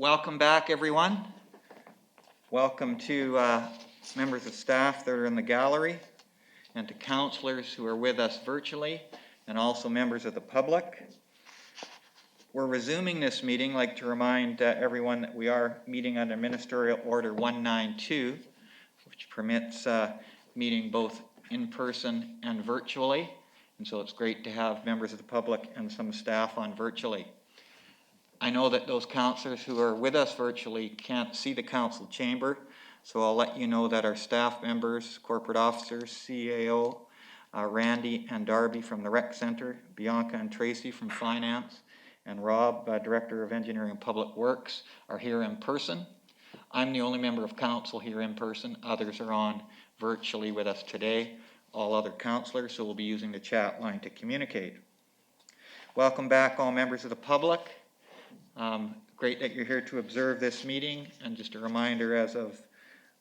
Welcome back, everyone. Welcome to members of staff that are in the gallery and to counselors who are with us virtually and also members of the public. We're resuming this meeting. I'd like to remind everyone that we are meeting under Ministerial Order 192, which permits meeting both in person and virtually. And so it's great to have members of the public and some staff on virtually. I know that those counselors who are with us virtually can't see the council chamber, so I'll let you know that our staff members, corporate officers, CAO, Randy and Darby from the Rec Center, Bianca and Tracy from Finance, and Rob, Director of Engineering and Public Works, are here in person. I'm the only member of council here in person. Others are on virtually with us today. All other counselors, so we'll be using the chat line to communicate. Welcome back, all members of the public. Great that you're here to observe this meeting, and just a reminder as of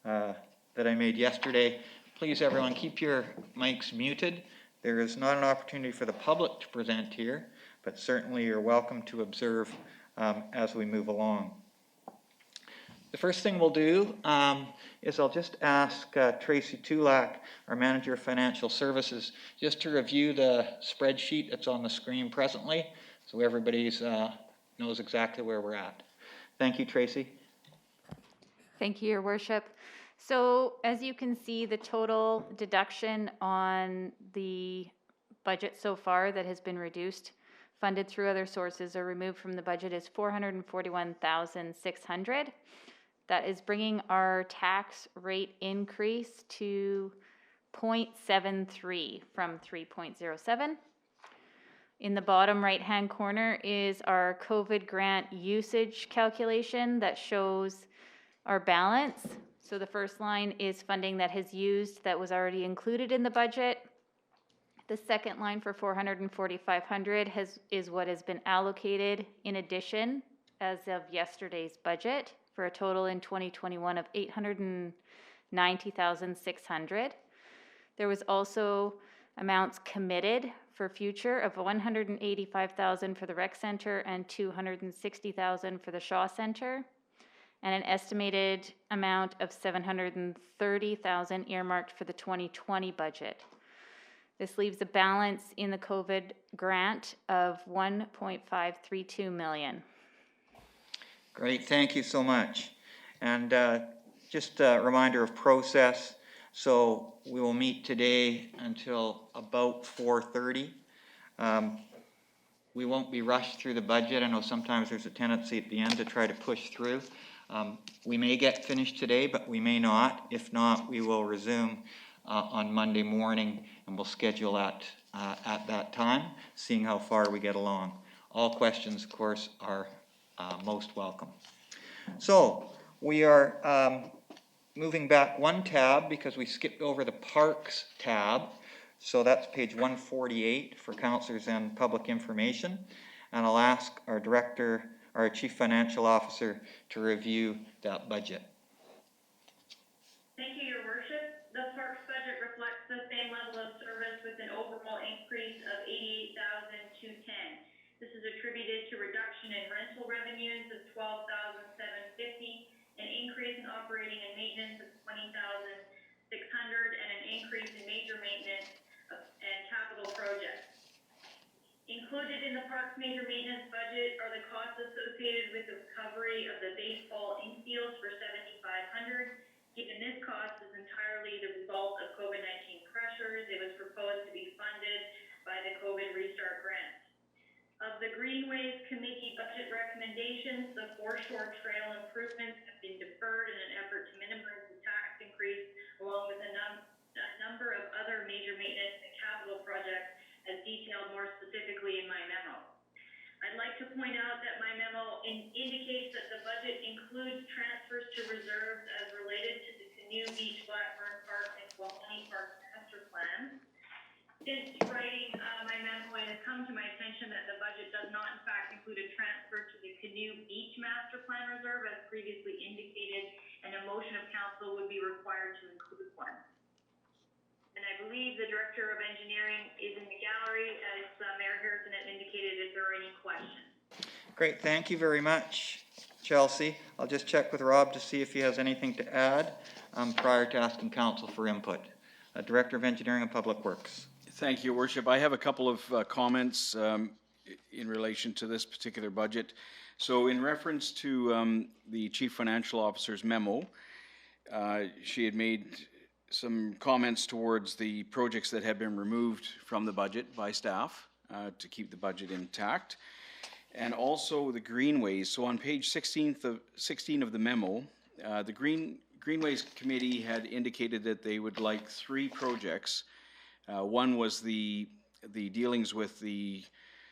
that I made yesterday, please everyone keep your mics muted. There is not an opportunity for the public to present here, but certainly you're welcome to observe as we move along. The first thing we'll do is I'll just ask Tracy Tulak, our Manager of Financial Services, just to review the spreadsheet that's on the screen presently, so everybody's knows exactly where we're at. Thank you, Tracy. Thank you, Your Worship. So as you can see, the total deduction on the budget so far that has been reduced, funded through other sources or removed from the budget is $441,600. That is bringing our tax rate increase to 0.73 from 3.07. In the bottom right-hand corner is our COVID grant usage calculation that shows our balance. So the first line is funding that has used that was already included in the budget. The second line for $440,500 is what has been allocated in addition as of yesterday's budget for a total in 2021 of $890,600. There was also amounts committed for future of $185,000 for the Rec Center and $260,000 for the Shaw Center, and an estimated amount of $730,000 earmarked for the 2020 budget. This leaves a balance in the COVID grant of $1.532 million. Great, thank you so much. And just a reminder of process. So we will meet today until about 4:30. We won't be rushed through the budget. I know sometimes there's a tendency at the end to try to push through. We may get finished today, but we may not. If not, we will resume on Monday morning, and we'll schedule at that time, seeing how far we get along. All questions, of course, are most welcome. So we are moving back one tab because we skipped over the Parks tab. So that's page 148 for Councillors and Public Information. And I'll ask our Director, our Chief Financial Officer, to review that budget. Thank you, Your Worship. The Parks budget reflects the same level of service with an overall increase of $88,210. This is attributed to reduction in rental revenues of $12,750, an increase in operating and maintenance of $20,600, and an increase in major maintenance and capital projects. Included in the Parks major maintenance budget are the costs associated with the recovery of the baseball infields for $7,500. Given this cost is entirely the result of COVID-19 pressures, it was proposed to be funded by the COVID Restart Grant. Of the Greenways Committee budget recommendations, the foreshore trail improvements have been deferred in an effort to minimize the tax increase, along with a number of other major maintenance and capital projects as detailed more specifically in my memo. I'd like to point out that my memo indicates that the budget includes transfers to reserves as related to the Canoe Beach, Blackburn Park, and Kalahani Park master plans. Since writing my memo, it has come to my attention that the budget does not in fact include a transfer to the Canoe Beach Master Plan Reserve as previously indicated, and a motion of council would be required to include one. And I believe the Director of Engineering is in the gallery, as Mayor Harrison had indicated if there are any questions. Great, thank you very much. Chelsea. I'll just check with Rob to see if he has anything to add prior to asking council for input. Director of Engineering and Public Works. Thank you, Worship. I have a couple of comments in relation to this particular budget. So in reference to the Chief Financial Officer's memo, she had made some comments towards the projects that had been removed from the budget by staff to keep the budget intact. And also the greenways. So on page 16 of the memo, the Greenways Committee had indicated that they would like 3 projects. One was the dealings with the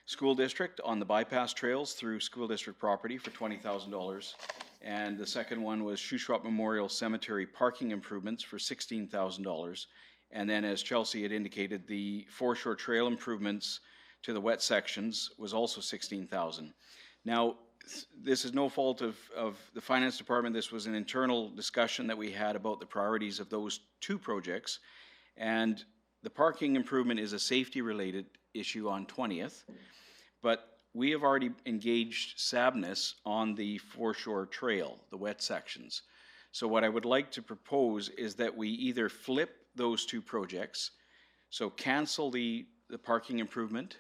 school district on the bypass trails through school district property for $20,000. And the second one was Shuswap Memorial Cemetery parking improvements for $16,000. And then, as Chelsea had indicated, the foreshore trail improvements to the wet sections was also $16,000. Now, this is no fault of the finance department. This was an internal discussion that we had about the priorities of those 2 projects. And the parking improvement is a safety related issue on 20th, but we have already engaged Sabnis on the foreshore trail, the wet sections. So what I would like to propose is that we either flip those 2 projects, so cancel the parking improvement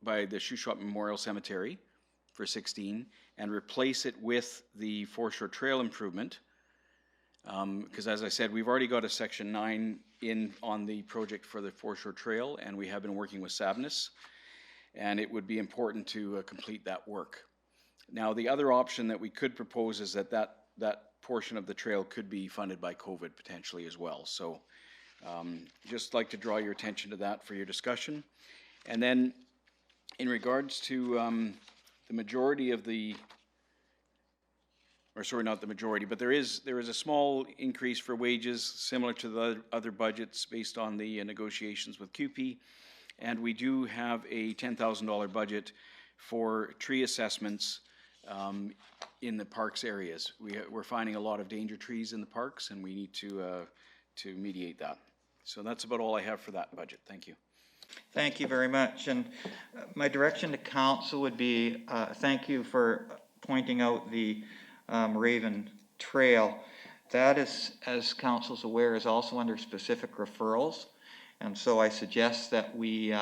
by the Shuswap Memorial Cemetery for 16 and replace it with the foreshore trail improvement. Because as I said, we've already got a section 9 in on the project for the foreshore trail, and we have been working with Sabnis, and it would be important to complete that work. Now, the other option that we could propose is that portion of the trail could be funded by COVID potentially as well. So just like to draw your attention to that for your discussion. And then in regards to the majority of the, or sorry, not the majority, but there is a small increase for wages similar to the other budgets based on the negotiations with QP. And we do have a $10,000 budget for tree assessments in the parks areas. We're finding a lot of danger trees in the parks, and we need to mediate that. So that's about all I have for that budget. Thank you. Thank you very much. And my direction to council would be thank you for pointing out the Raven Trail. That is, as council's aware, is also under specific referrals. And so I suggest that we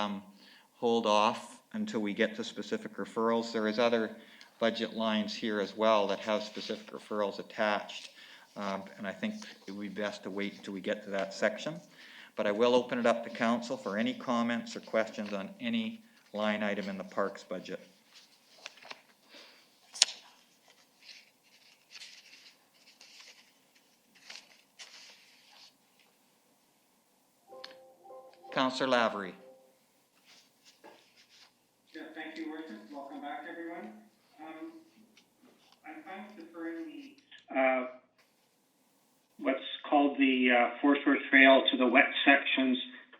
hold off until we get to specific referrals. There is other budget lines here as well that have specific referrals attached. And I think it would be best to wait until we get to that section. But I will open it up to council for any comments or questions on any line item in the parks budget. Councillor Lavery. Yeah, thank you, Worship. Welcome back, everyone. I'm fine with deferring the what's called the foreshore trail to the wet sections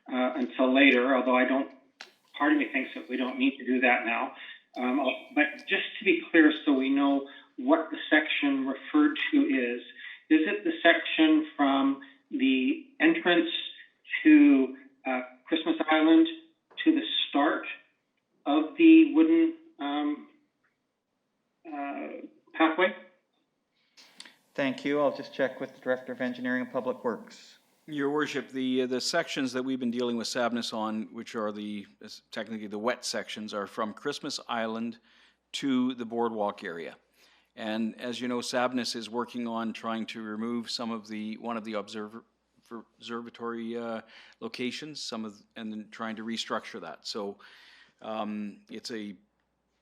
until later, although part of me thinks that we don't need to do that now. But just to be clear, so we know what the section referred to is it the section from the entrance to Christmas Island to the start of the wooden pathway? Thank you. I'll just check with the Director of Engineering and Public Works. Your Worship, the sections that we've been dealing with Sabnis on, which are technically the wet sections, are from Christmas Island to the boardwalk area. And as you know, Sabnis is working on trying to remove one of the observatory locations, and then trying to restructure that. So it's a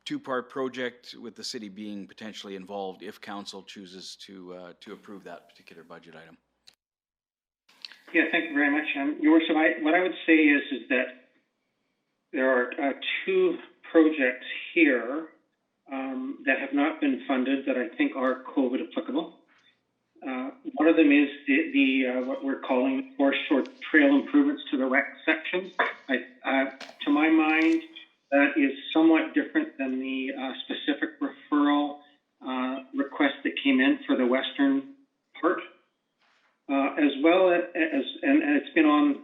2-part project with the city being potentially involved if council chooses to approve that particular budget item. Yeah, thank you very much. Your Worship, what I would say is that there are 2 projects here that have not been funded that I think are COVID applicable. One of them is the what we're calling foreshore trail improvements to the wet sections. To my mind, that is somewhat different than the specific referral request that came in for the western part, as well as and it's been on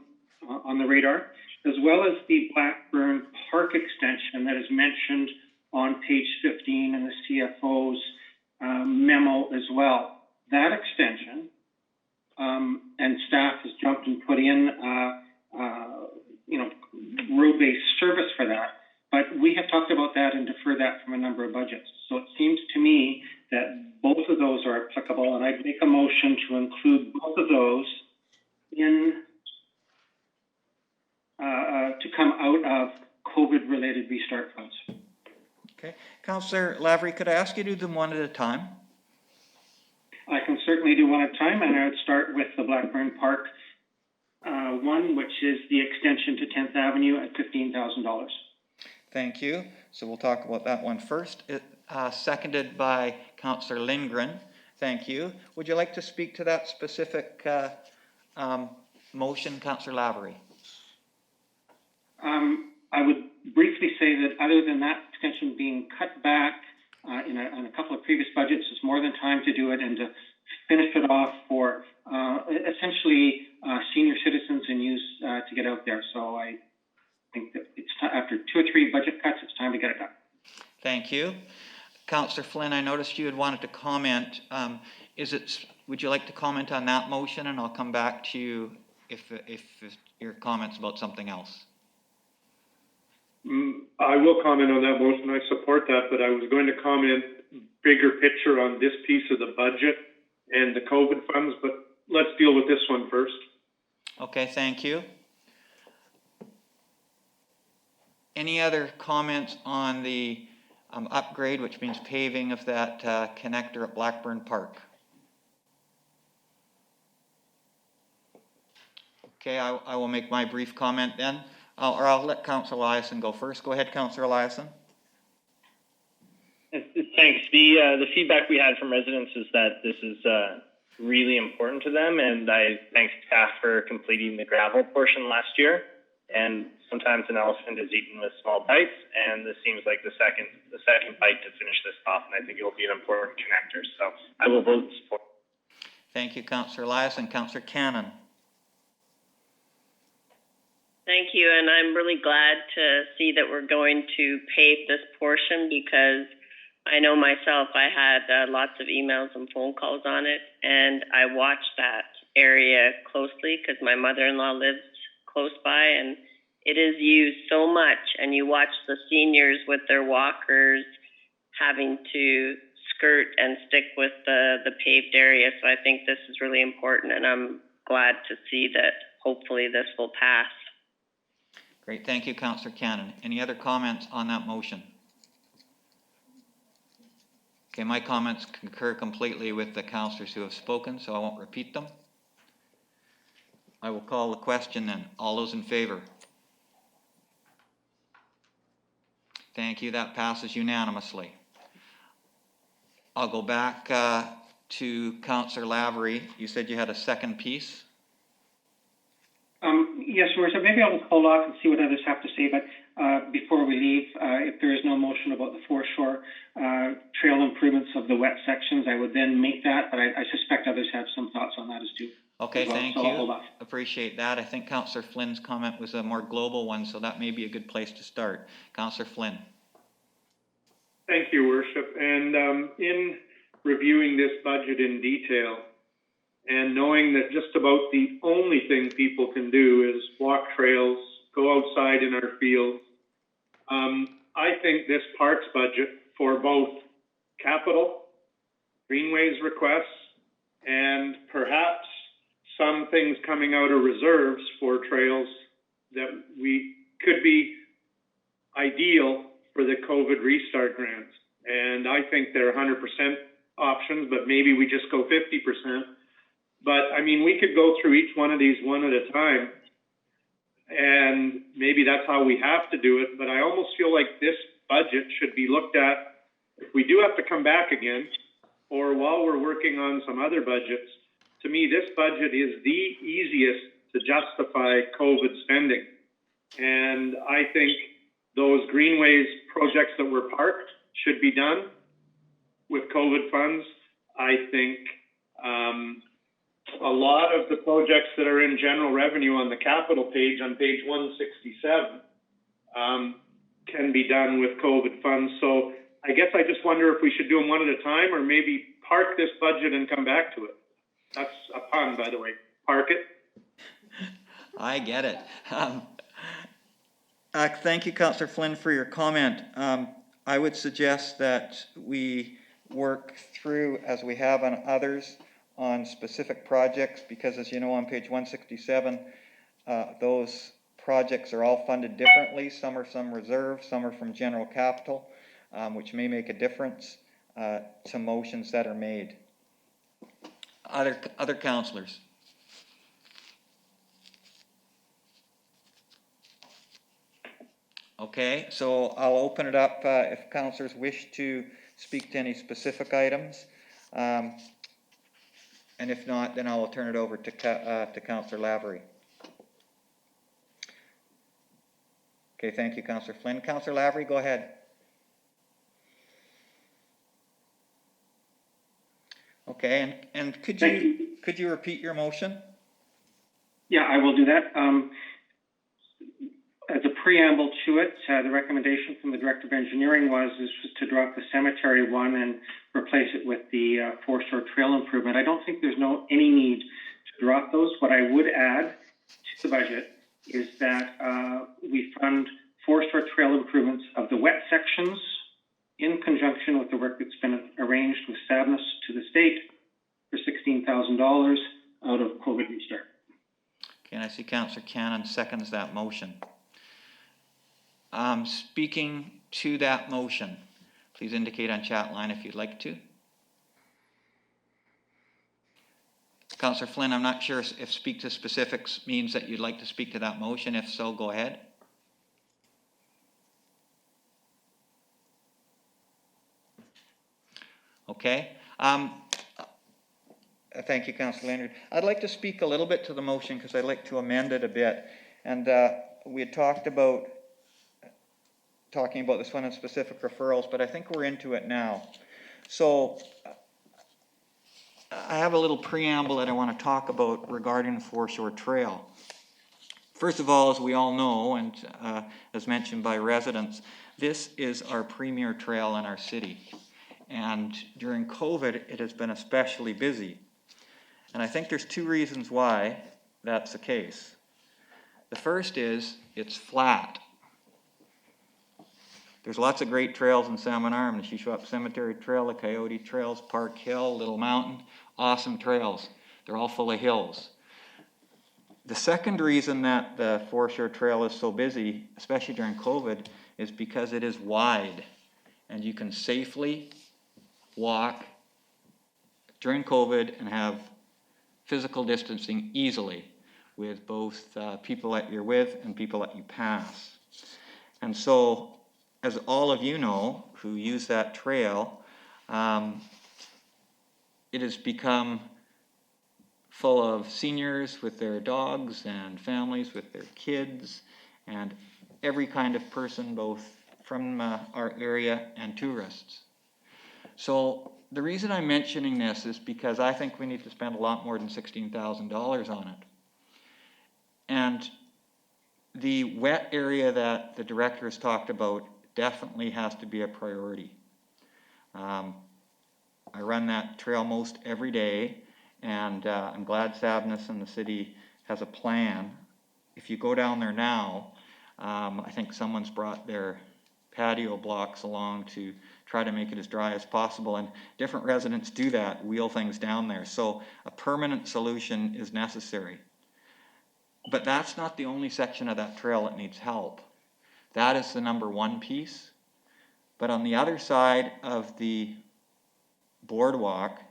the radar, as well as the Blackburn Park extension that is mentioned on page 15 in the CFO's memo as well. That extension, and staff has jumped and put in, road-based service for that. But we have talked about that and deferred that from a number of budgets. So it seems to me that both of those are applicable, and I'd make a motion to include both of those in to come out of COVID-related restart funds. Okay. Councillor Lavery, could I ask you to do them one at a time? I can certainly do one at a time, and I would start with the Blackburn Park one, which is the extension to 10th Avenue at $15,000. Thank you. So we'll talk about that one first. Seconded by Councillor Lindgren. Thank you. Would you like to speak to that specific motion, Councillor Lavery? I would briefly say that other than that extension being cut back in a couple of previous budgets, it's more than time to do it and to finish it off for essentially senior citizens and youth to get out there. So I think that it's after 2 or 3 budget cuts, it's time to get it done. Thank you. Councillor Flynn, I noticed you had wanted to comment. Would you like to comment on that motion, and I'll come back to you if your comments about something else? I will comment on that motion. I support that, but I was going to comment bigger picture on this piece of the budget and the COVID funds, but let's deal with this one first. Okay, thank you. Any other comments on the upgrade, which means paving of that connector at Blackburn Park? Okay, I will make my brief comment then. I'll let Councillor Eliason go first. Go ahead, Councillor Eliason. Thanks. The feedback we had from residents is that this is really important to them, and I thank staff for completing the gravel portion last year. And sometimes an elephant is eaten with small bites, and this seems like the second bite to finish this off, and I think it will be an important connector. So I will vote support. Thank you, Councillor Eliason. Councillor Cannon. Thank you, and I'm really glad to see that we're going to pave this portion, because I know myself, I had lots of emails and phone calls on it, and I watched that area closely because my mother-in-law lives close by, and it is used so much, and you watch the seniors with their walkers having to skirt and stick with the paved area. So I think this is really important, and I'm glad to see that hopefully this will pass. Great, thank you, Councillor Cannon. Any other comments on that motion? Okay, my comments concur completely with the councillors who have spoken, so I won't repeat them. I will call the question then. All those in favor? Thank you, that passes unanimously. I'll go back to Councillor Lavery. You said you had a second piece? Yes, so maybe I'll hold off and see what others have to say, but before we leave, if there is no motion about the foreshore trail improvements of the wet sections, I would then make that, but I suspect others have some thoughts on that as too. Okay, well, thank so you. I'll hold off. Appreciate that. I think Councillor Flynn's comment was a more global one, so that may be a good place to start. Councillor Flynn. Thank you, Worship. And in reviewing this budget in detail, and knowing that just about the only thing people can do is walk trails, go outside in our fields, I think this parks budget for both capital, greenways requests, and perhaps some things coming out of reserves for trails that we could be ideal for the COVID restart grants. And I think they're 100% options, but maybe we just go 50%. But I mean, we could go through each one of these one at a time, and maybe that's how we have to do it. But I almost feel like this budget should be looked at, if we do have to come back again, or while we're working on some other budgets. To me, this budget is the easiest to justify COVID spending. And I think those greenways projects that were parked should be done with COVID funds. I think a lot of the projects that are in general revenue on the capital page, on page 167, can be done with COVID funds. So I guess I just wonder if we should do them one at a time, or maybe park this budget and come back to it. That's a pun, by the way. Park it. I get it. Thank you, Councillor Flynn, for your comment. I would suggest that we work through, as we have on others, on specific projects, because as you know, on page 167, those projects are all funded differently. Some are from reserve, some are from general capital, which may make a difference to motions that are made. Other councillors? Okay, so I'll open it up if councillors wish to speak to any specific items. And if not, then I will turn it over to Councillor Lavery. Okay, thank you, Councillor Flynn. Councillor Lavery, go ahead. Okay, and could you repeat your motion? Yeah, I will do that. As a preamble to it, the recommendation from the Director of Engineering was to drop the cemetery one and replace it with the foreshore trail improvement. I don't think there's any need to drop those. What I would add to the budget is that we fund foreshore trail improvements of the wet sections in conjunction with the work that's been arranged with Sabnus to the state for $16,000 out of COVID restart. Okay, and I see Councillor Cannon seconds that motion. Speaking to that motion, please indicate on chat line if you'd like to. Councillor Flynn, I'm not sure if speak to specifics means that you'd like to speak to that motion. If so, go ahead. Okay. Thank you, Councillor Leonard. I'd like to speak a little bit to the motion because I'd like to amend it a bit. And we had talking about this one in specific referrals, but I think we're into it now. So I have a little preamble that I want to talk about regarding the foreshore trail. First of all, as we all know, and as mentioned by residents, this is our premier trail in our city. And during COVID, it has been especially busy. And I think there's two reasons why that's the case. The first is it's flat. There's lots of great trails in Salmon Arm, the Shishwap Cemetery Trail, the Coyote Trails, Park Hill, Little Mountain, awesome trails. They're all full of hills. The second reason that the foreshore trail is so busy, especially during COVID, is because it is wide and you can safely walk during COVID and have physical distancing easily with both people that you're with and people that you pass. And so, as all of you know who use that trail, it has become full of seniors with their dogs and families with their kids and every kind of person, both from our area and tourists. So the reason I'm mentioning this is because I think we need to spend a lot more than $16,000 on it. And the wet area that the director has talked about definitely has to be a priority. I run that trail most every day, and I'm glad Sabnus and the city has a plan. If you go down there now, I think someone's brought their patio blocks along to try to make it as dry as possible, and different residents do that, wheel things down there. So a permanent solution is necessary. But that's not the only section of that trail that needs help. That is the number one piece. But on the other side of the boardwalk,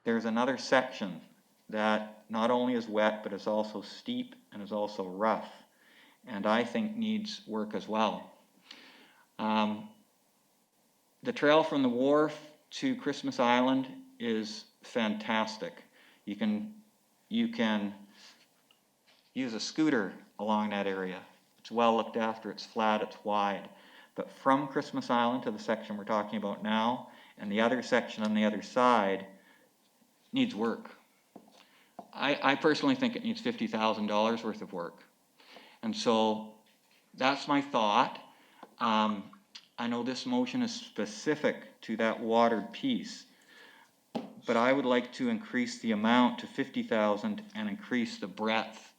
there's another section that not only is wet, but is also steep and is also rough, and I think needs work as well. The trail from the wharf to Christmas Island is fantastic. You can use a scooter along that area. It's well looked after, it's flat, it's wide. But from Christmas Island to the section we're talking about now, and the other section on the other side, needs work. I personally think it needs $50,000 worth of work. And so that's my thought. I know this motion is specific to that watered piece, but I would like to increase the amount to 50,000 and increase the breadth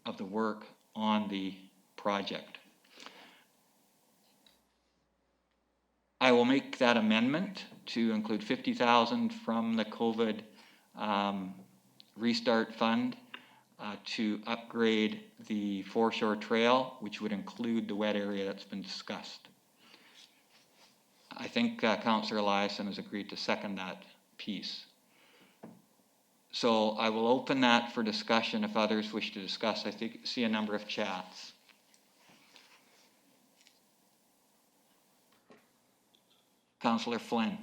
of the work on the project. I will make that amendment to include 50,000 from the COVID Restart Fund to upgrade the foreshore trail, which would include the wet area that's been discussed. I think Councillor Eliason has agreed to second that piece. So I will open that for discussion if others wish to discuss. I see a number of chats. Councillor Flynn.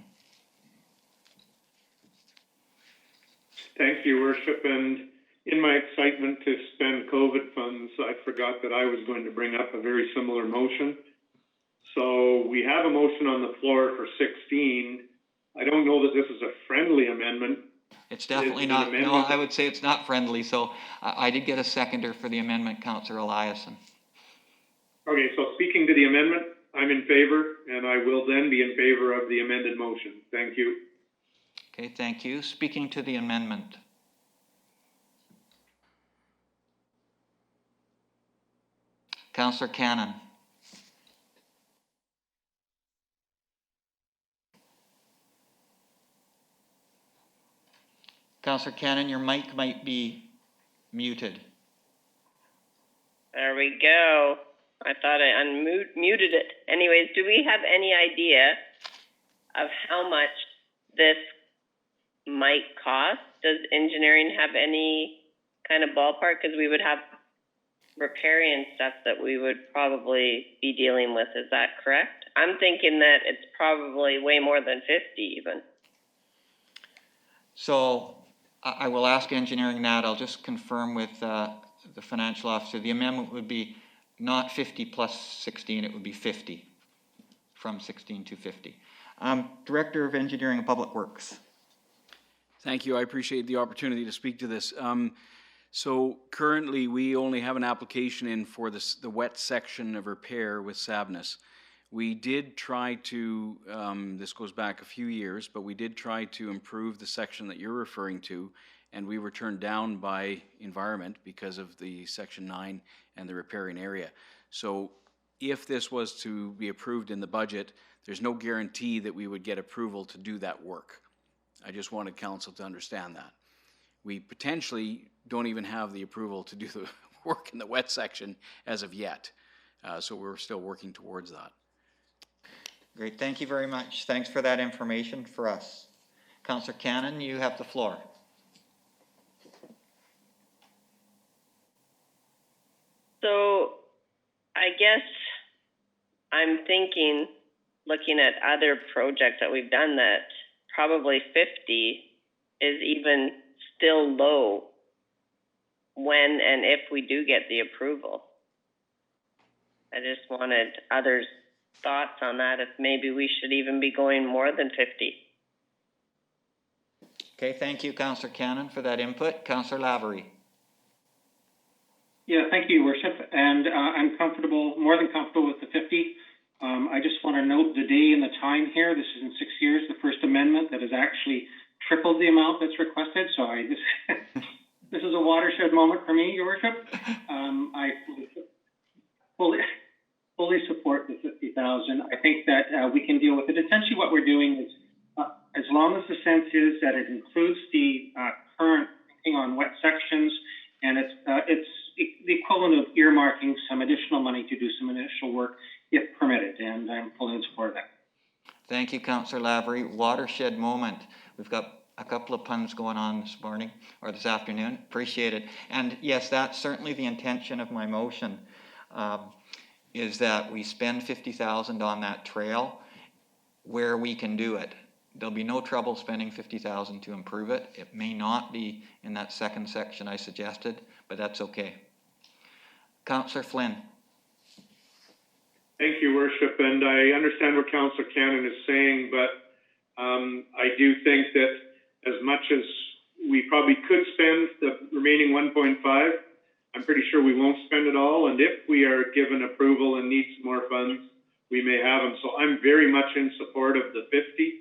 Thank you, Worship. And in my excitement to spend COVID funds, I forgot that I was going to bring up a very similar motion. So we have a motion on the floor for 16. I don't know that this is a friendly amendment. It's definitely not. No, I would say it's not friendly. So I did get a seconder for the amendment, Councillor Eliason. Okay, so speaking to the amendment, I'm in favor, and I will then be in favor of the amended motion. Thank you. Okay, thank you. Speaking to the amendment. Councillor Cannon. Councillor Cannon, your mic might be muted. There we go. I thought I unmuted it. Anyways, do we have any idea of how much this might cost? Does engineering have any kind of ballpark? Because we would have riparian stuff that we would probably be dealing with. Is that correct? I'm thinking that it's probably way more than 50 even. So I will ask engineering that. I'll just confirm with the financial officer. The amendment would be not 50 plus 16, it would be 50, from 16 to 50. Director of Engineering and Public Works. Thank you. I appreciate the opportunity to speak to this. So currently, we only have an application in for the wet section of repair with Sabnis. We did try to, this goes back a few years, but we did try to improve the section that you're referring to, and we were turned down by Environment because of the Section 9 and the riparian area. So if this was to be approved in the budget, there's no guarantee that we would get approval to do that work. I just wanted council to understand that. We potentially don't even have the approval to do the work in the wet section as of yet. So we're still working towards that. Great, thank you very much. Thanks for that information for us. Councillor Cannon, you have the floor. So I guess I'm thinking, looking at other projects that we've done, that probably 50 is even still low when and if we do get the approval. I just wanted others' thoughts on that, if maybe we should even be going more than 50. Okay, thank you, Councillor Cannon, for that input. Councillor Lavery. Yeah, thank you, Worship. And I'm comfortable, more than comfortable with the 50. I just want to note the day and the time here. This is in 6 years, the first amendment that has actually tripled the amount that's requested. So this is a watershed moment for me, Your Worship. I fully support the 50,000. I think that we can deal with it. Essentially, what we're doing is, as long as the sense is that it includes the current thinking on wet sections, and it's the equivalent of earmarking some additional money to do some initial work if permitted, and I'm fully in support of that. Thank you, Councillor Lavery. Watershed moment. We've got a couple of puns going on this morning or this afternoon. Appreciate it. And yes, that's certainly the intention of my motion, is that we spend 50,000 on that trail where we can do it. There'll be no trouble spending 50,000 to improve it. It may not be in that second section I suggested, but that's okay. Councillor Flynn. Thank you, Worship. And I understand what Councillor Cannon is saying, but I do think that as much as we probably could spend the remaining 1.5, I'm pretty sure we won't spend it all. And if we are given approval and need some more funds, we may have them. So I'm very much in support of the 50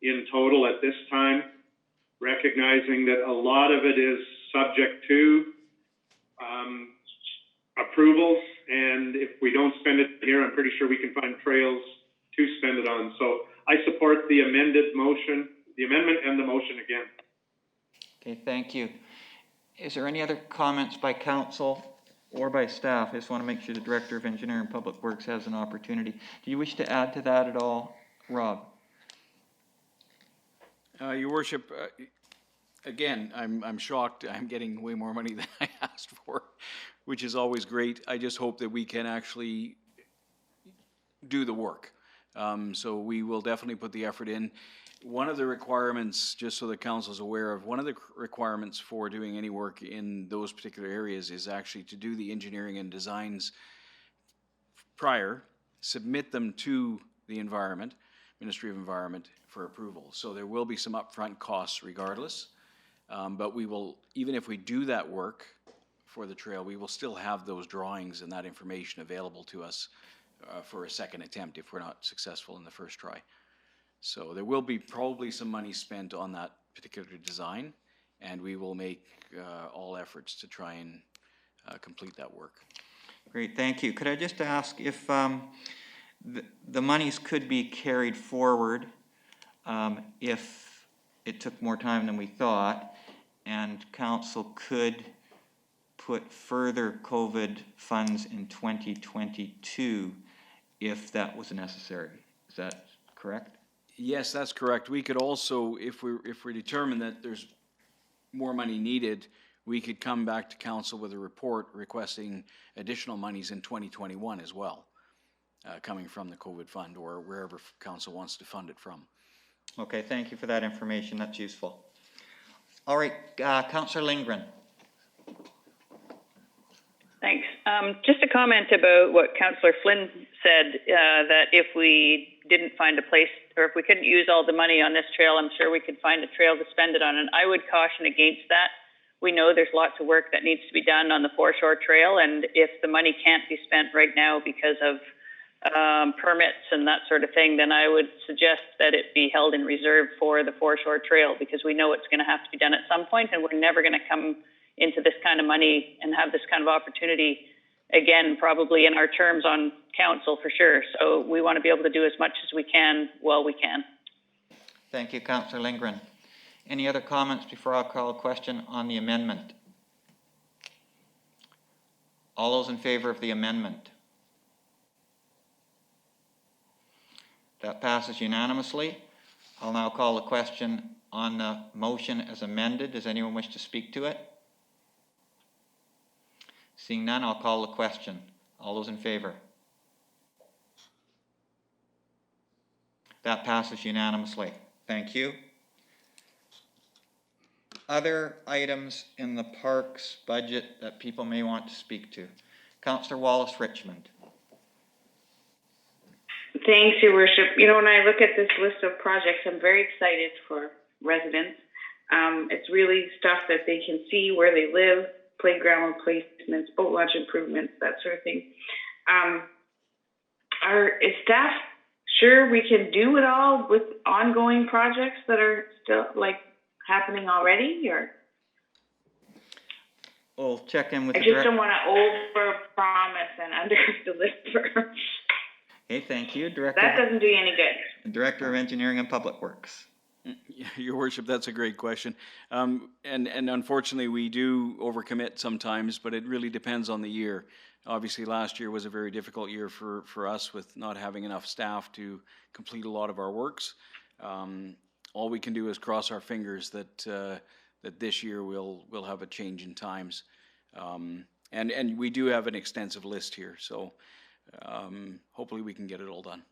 in total at this time, recognizing that a lot of it is subject to approvals, and if we don't spend it here, I'm pretty sure we can find trails to spend it on. So I support the amendment and the motion again. Okay, thank you. Is there any other comments by council or by staff? I just want to make sure the Director of Engineering and Public Works has an opportunity. Do you wish to add to that at all, Rob? Your Worship, again, I'm shocked. I'm getting way more money than I asked for, which is always great. I just hope that we can actually do the work. So we will definitely put the effort in. One of the requirements, just so the council is aware of, one of the requirements for doing any work in those particular areas is actually to do the engineering and designs prior, submit them to the Ministry of Environment for approval. So there will be some upfront costs regardless, but we will, even if we do that work for the trail, we will still have those drawings and that information available to us for a second attempt if we're not successful in the first try. So there will be probably some money spent on that particular design, and we will make all efforts to try and complete that work. Great, thank you. Could I just ask if the monies could be carried forward if it took more time than we thought, and council could put further COVID funds in 2022 if that was necessary? Is that correct? Yes, that's correct. We could also, if we determine that there's more money needed, we could come back to council with a report requesting additional monies in 2021 as well, coming from the COVID fund or wherever council wants to fund it from. Okay, thank you for that information. That's useful. All right, Councillor Lindgren. Thanks. Just a comment about what Councillor Flynn said, that if we didn't find a place, or if we couldn't use all the money on this trail, I'm sure we could find a trail to spend it on. And I would caution against that. We know there's lots of work that needs to be done on the foreshore trail, and if the money can't be spent right now because of permits and that sort of thing, then I would suggest that it be held in reserve for the foreshore trail, because we know it's going to have to be done at some point, and we're never going to come into this kind of money and have this kind of opportunity again, probably in our terms on council for sure. So we want to be able to do as much as we can while we can. Thank you, Councillor Lindgren. Any other comments before I call a question on the amendment? All those in favor of the amendment? That passes unanimously. I'll now call a question on the motion as amended. Does anyone wish to speak to it? Seeing none, I'll call the question. All those in favor? That passes unanimously. Thank you. Other items in the parks budget that people may want to speak to. Councillor Wallace Richmond. Thanks, Your Worship. You know, when I look at this list of projects, I'm very excited for residents. It's really stuff that they can see where they live, playground replacements, boat launch improvements, that sort of thing. Is staff sure we can do it all with ongoing projects that are still happening already, or? We'll check in with I just don't want to over-promise and under-deliver. Okay, thank you, Director. That doesn't do you any good. Director of Engineering and Public Works. Your Worship, that's a great question. And unfortunately, we do overcommit sometimes, but it really depends on the year. Obviously, last year was a very difficult year for us with not having enough staff to complete a lot of our works. All we can do is cross our fingers that this year we'll have a change in times. And we do have an extensive list here, so hopefully we can get it all done.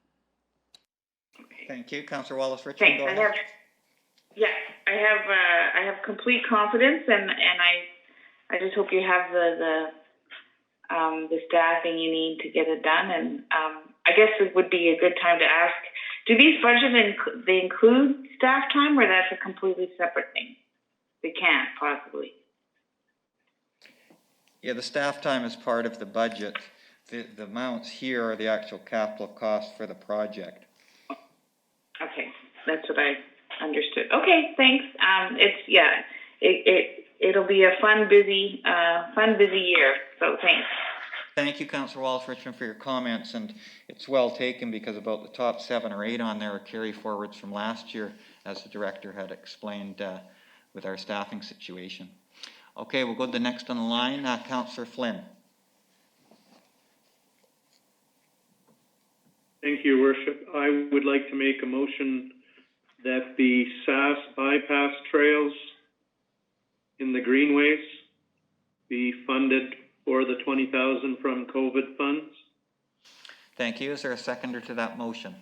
Thank you, Councillor Wallace Richmond. Thanks. I have complete confidence, and I just hope you have the staffing you need to get it done. And I guess it would be a good time to ask: do these budgets they include staff time, or that's a completely separate thing? They can't possibly. Yeah, the staff time is part of the budget. the amounts here are the actual capital costs for the project. Okay, that's what I understood. Okay, thanks. It'll be a fun, busy year, so thanks. Thank you, Councillor Wallace Richmond, for your comments, and it's well taken because about the top 7 or 8 on there are carry forwards from last year, as the director had explained with our staffing situation. Okay, we'll go to the next on the line, Councillor Flynn. Thank you, Worship. I would like to make a motion that the SAS bypass trails in the greenways be funded for the 20,000 from COVID funds. Thank you. Is there a seconder to that motion?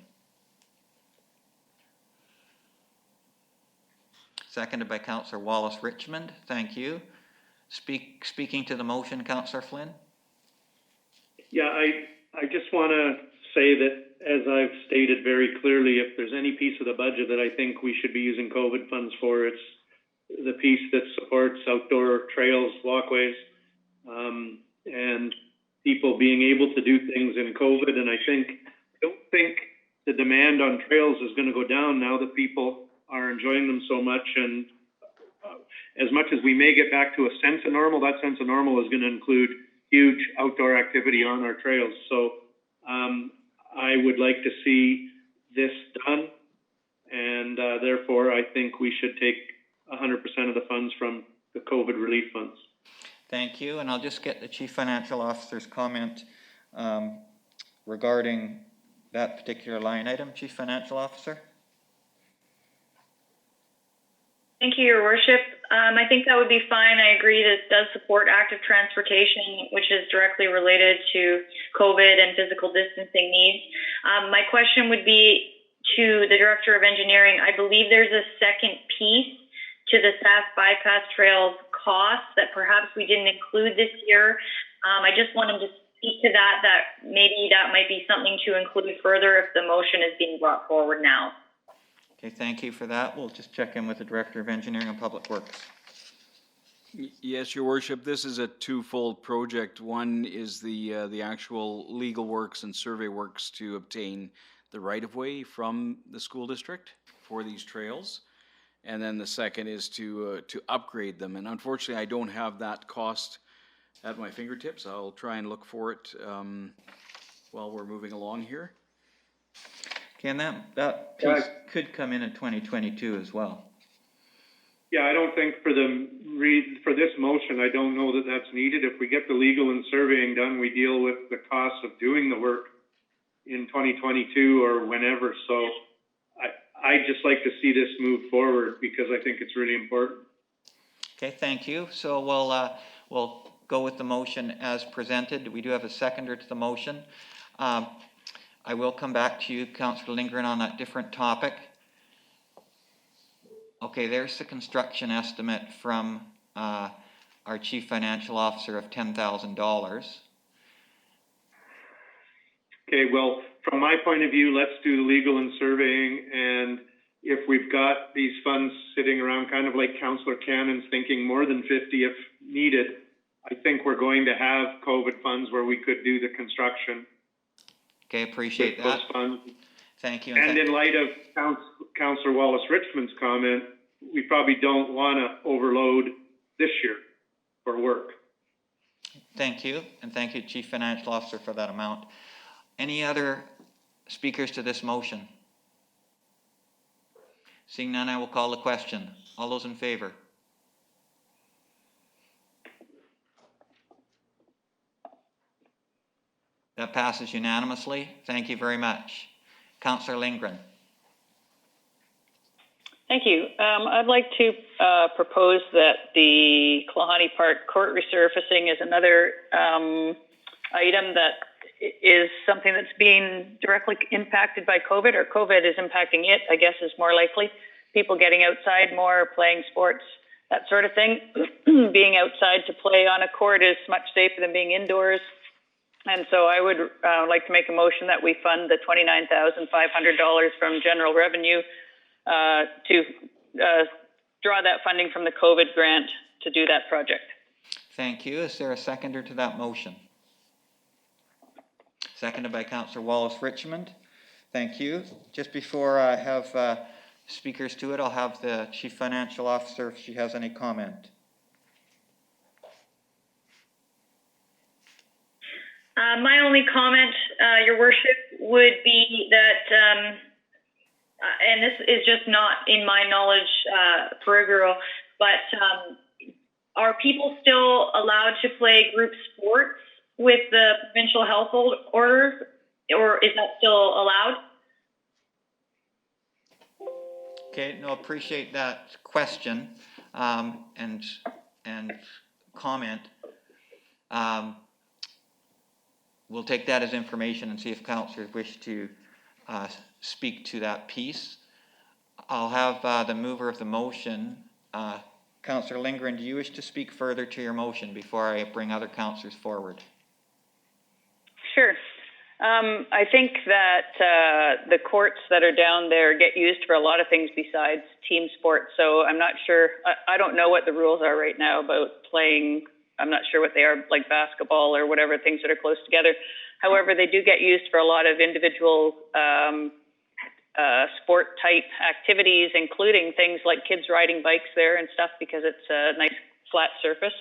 Seconded by Councillor Wallace Richmond. Thank you. Speaking to the motion, Councillor Flynn. Yeah, I just want to say that, as I've stated very clearly, if there's any piece of the budget that I think we should be using COVID funds for, it's the piece that supports outdoor trails, walkways, and people being able to do things in COVID. And I don't think the demand on trails is going to go down now that people are enjoying them so much. And as much as we may get back to a sense of normal, that sense of normal is going to include huge outdoor activity on our trails. So I would like to see this done, and therefore I think we should take 100% of the funds from the COVID relief funds. Thank you, and I'll just get the Chief Financial Officer's comment regarding that particular line item. Chief Financial Officer. Thank you, Your Worship. I think that would be fine. I agree that it does support active transportation, which is directly related to COVID and physical distancing needs. My question would be to the Director of Engineering. I believe there's a second piece to the SAS bypass trails costs that perhaps we didn't include this year. I just want him to speak to that maybe that might be something to include further if the motion is being brought forward now. Okay, thank you for that. We'll just check in with the Director of Engineering and Public Works. Yes, Your Worship, this is a twofold project. One is the actual legal works and survey works to obtain the right-of-way from the school district for these trails. And then the second is to upgrade them. And unfortunately, I don't have that cost at my fingertips. I'll try and look for it while we're moving along here. Okay, and that piece could come in 2022 as well. Yeah, I don't think for this motion, I don't know that that's needed. If we get the legal and surveying done, we deal with the costs of doing the work in 2022 or whenever. So I'd just like to see this move forward because I think it's really important. Okay, thank you. So we'll go with the motion as presented. We do have a seconder to the motion. I will come back to you, Councillor Lindgren, on that different topic. Okay, there's the construction estimate from our Chief Financial Officer of $10,000. Okay, well, from my point of view, let's do the legal and surveying, and if we've got these funds sitting around, kind of like Councillor Cannon's thinking more than 50 if needed, I think we're going to have COVID funds where we could do the construction. Okay, appreciate that. Funds. Thank you. And in light of Councillor Wallace Richmond's comment, we probably don't want to overload this year for work. Thank you, and thank you, Chief Financial Officer, for that amount. Any other speakers to this motion? Seeing none, I will call the question. All those in favor? That passes unanimously. Thank you very much. Councillor Lindgren. Thank you. I'd like to propose that the Kalahani Park court resurfacing is another item that is something that's being directly impacted by COVID, or COVID is impacting it, I guess is more likely. People getting outside more, playing sports, that sort of thing. Being outside to play on a court is much safer than being indoors. And so I would like to make a motion that we fund the $29,500 from general revenue to draw that funding from the COVID grant to do that project. Thank you. Is there a seconder to that motion? seconded by Councillor Wallace Richmond. Thank you. Just before I have speakers to it, I'll have the Chief Financial Officer if she has any comment. My only comment, Your Worship, would be that, and this is just not in my knowledge peripheral, but are people still allowed to play group sports with the provincial health orders, or is that still allowed? Okay, no, appreciate that question and comment. We'll take that as information and see if councillors wish to speak to that piece. I'll have the mover of the motion. Councillor Lindgren, do you wish to speak further to your motion before I bring other councillors forward? Sure. I think that the courts that are down there get used for a lot of things besides team sports. So I'm not sure, I don't know what the rules are right now about playing. I'm not sure what they are, like basketball or whatever, things that are close together. However, they do get used for a lot of individual sport type activities, including things like kids riding bikes there and stuff, because it's a nice flat surface.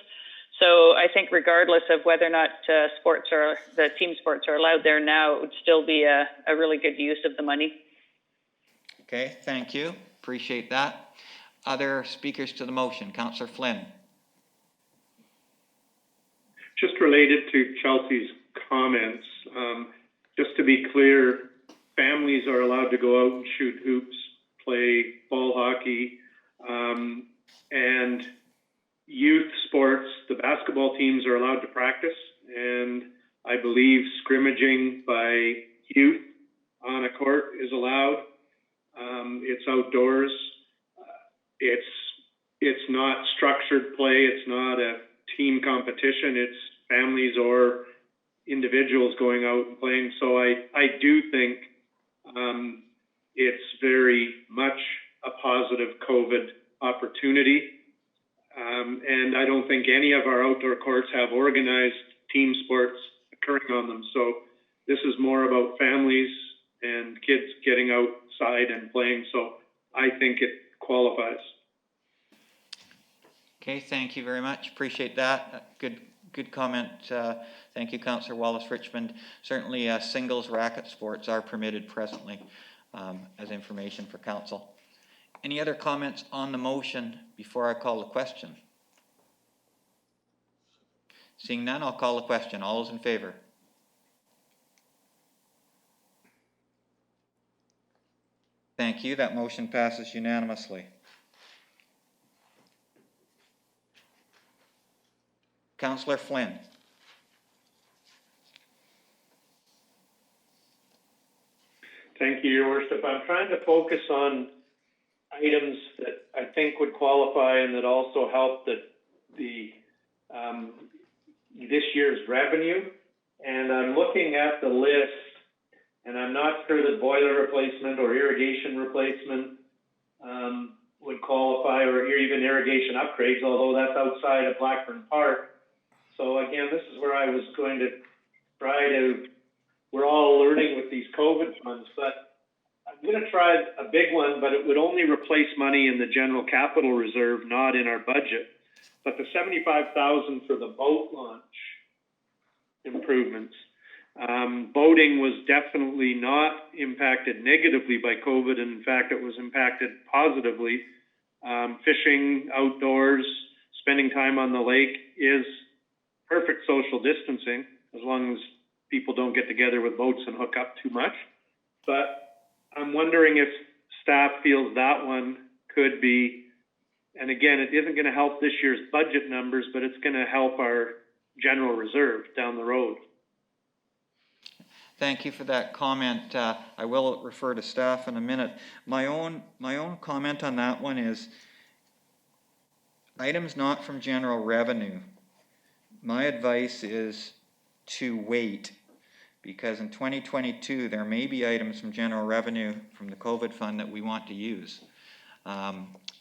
So I think regardless of whether or not the team sports are allowed there now, it would still be a really good use of the money. Okay, thank you. Appreciate that. Other speakers to the motion? Councillor Flynn. Just related to Chelsea's comments, just to be clear, families are allowed to go out and shoot hoops, play ball hockey, and youth sports, the basketball teams are allowed to practice, and I believe scrimmaging by youth on a court is allowed. It's outdoors. It's not structured play. It's not a team competition. It's families or individuals going out and playing. So I do think it's very much a positive COVID opportunity. And I don't think any of our outdoor courts have organized team sports occurring on them. So this is more about families and kids getting outside and playing. So I think it qualifies. Okay, thank you very much. Appreciate that. Good comment. Thank you, Councillor Wallace Richmond. Certainly singles racket sports are permitted presently as information for council. Any other comments on the motion before I call the question? Seeing none, I'll call the question. All those in favor? Thank you. That motion passes unanimously. Councillor Flynn. Thank you, Your Worship. I'm trying to focus on items that I think would qualify and that also help the this year's revenue. And I'm looking at the list, and I'm not sure that boiler replacement or irrigation replacement would qualify, or even irrigation upgrades, although that's outside of Blackburn Park. So again, this is where I was going to try to, we're all learning with these COVID funds, but I'm going to try a big one, but it would only replace money in the general capital reserve, not in our budget. But the $75,000 for the boat launch improvements. Boating was definitely not impacted negatively by COVID. And in fact, it was impacted positively. Fishing outdoors, spending time on the lake is perfect social distancing, as long as people don't get together with boats and hook up too much. But I'm wondering if staff feels that one could be, and again, it isn't going to help this year's budget numbers, but it's going to help our general reserve down the road. Thank you for that comment. I will refer to staff in a minute. My own comment on that one is items not from general revenue. My advice is to wait, because in 2022 there may be items from general revenue from the COVID fund that we want to use.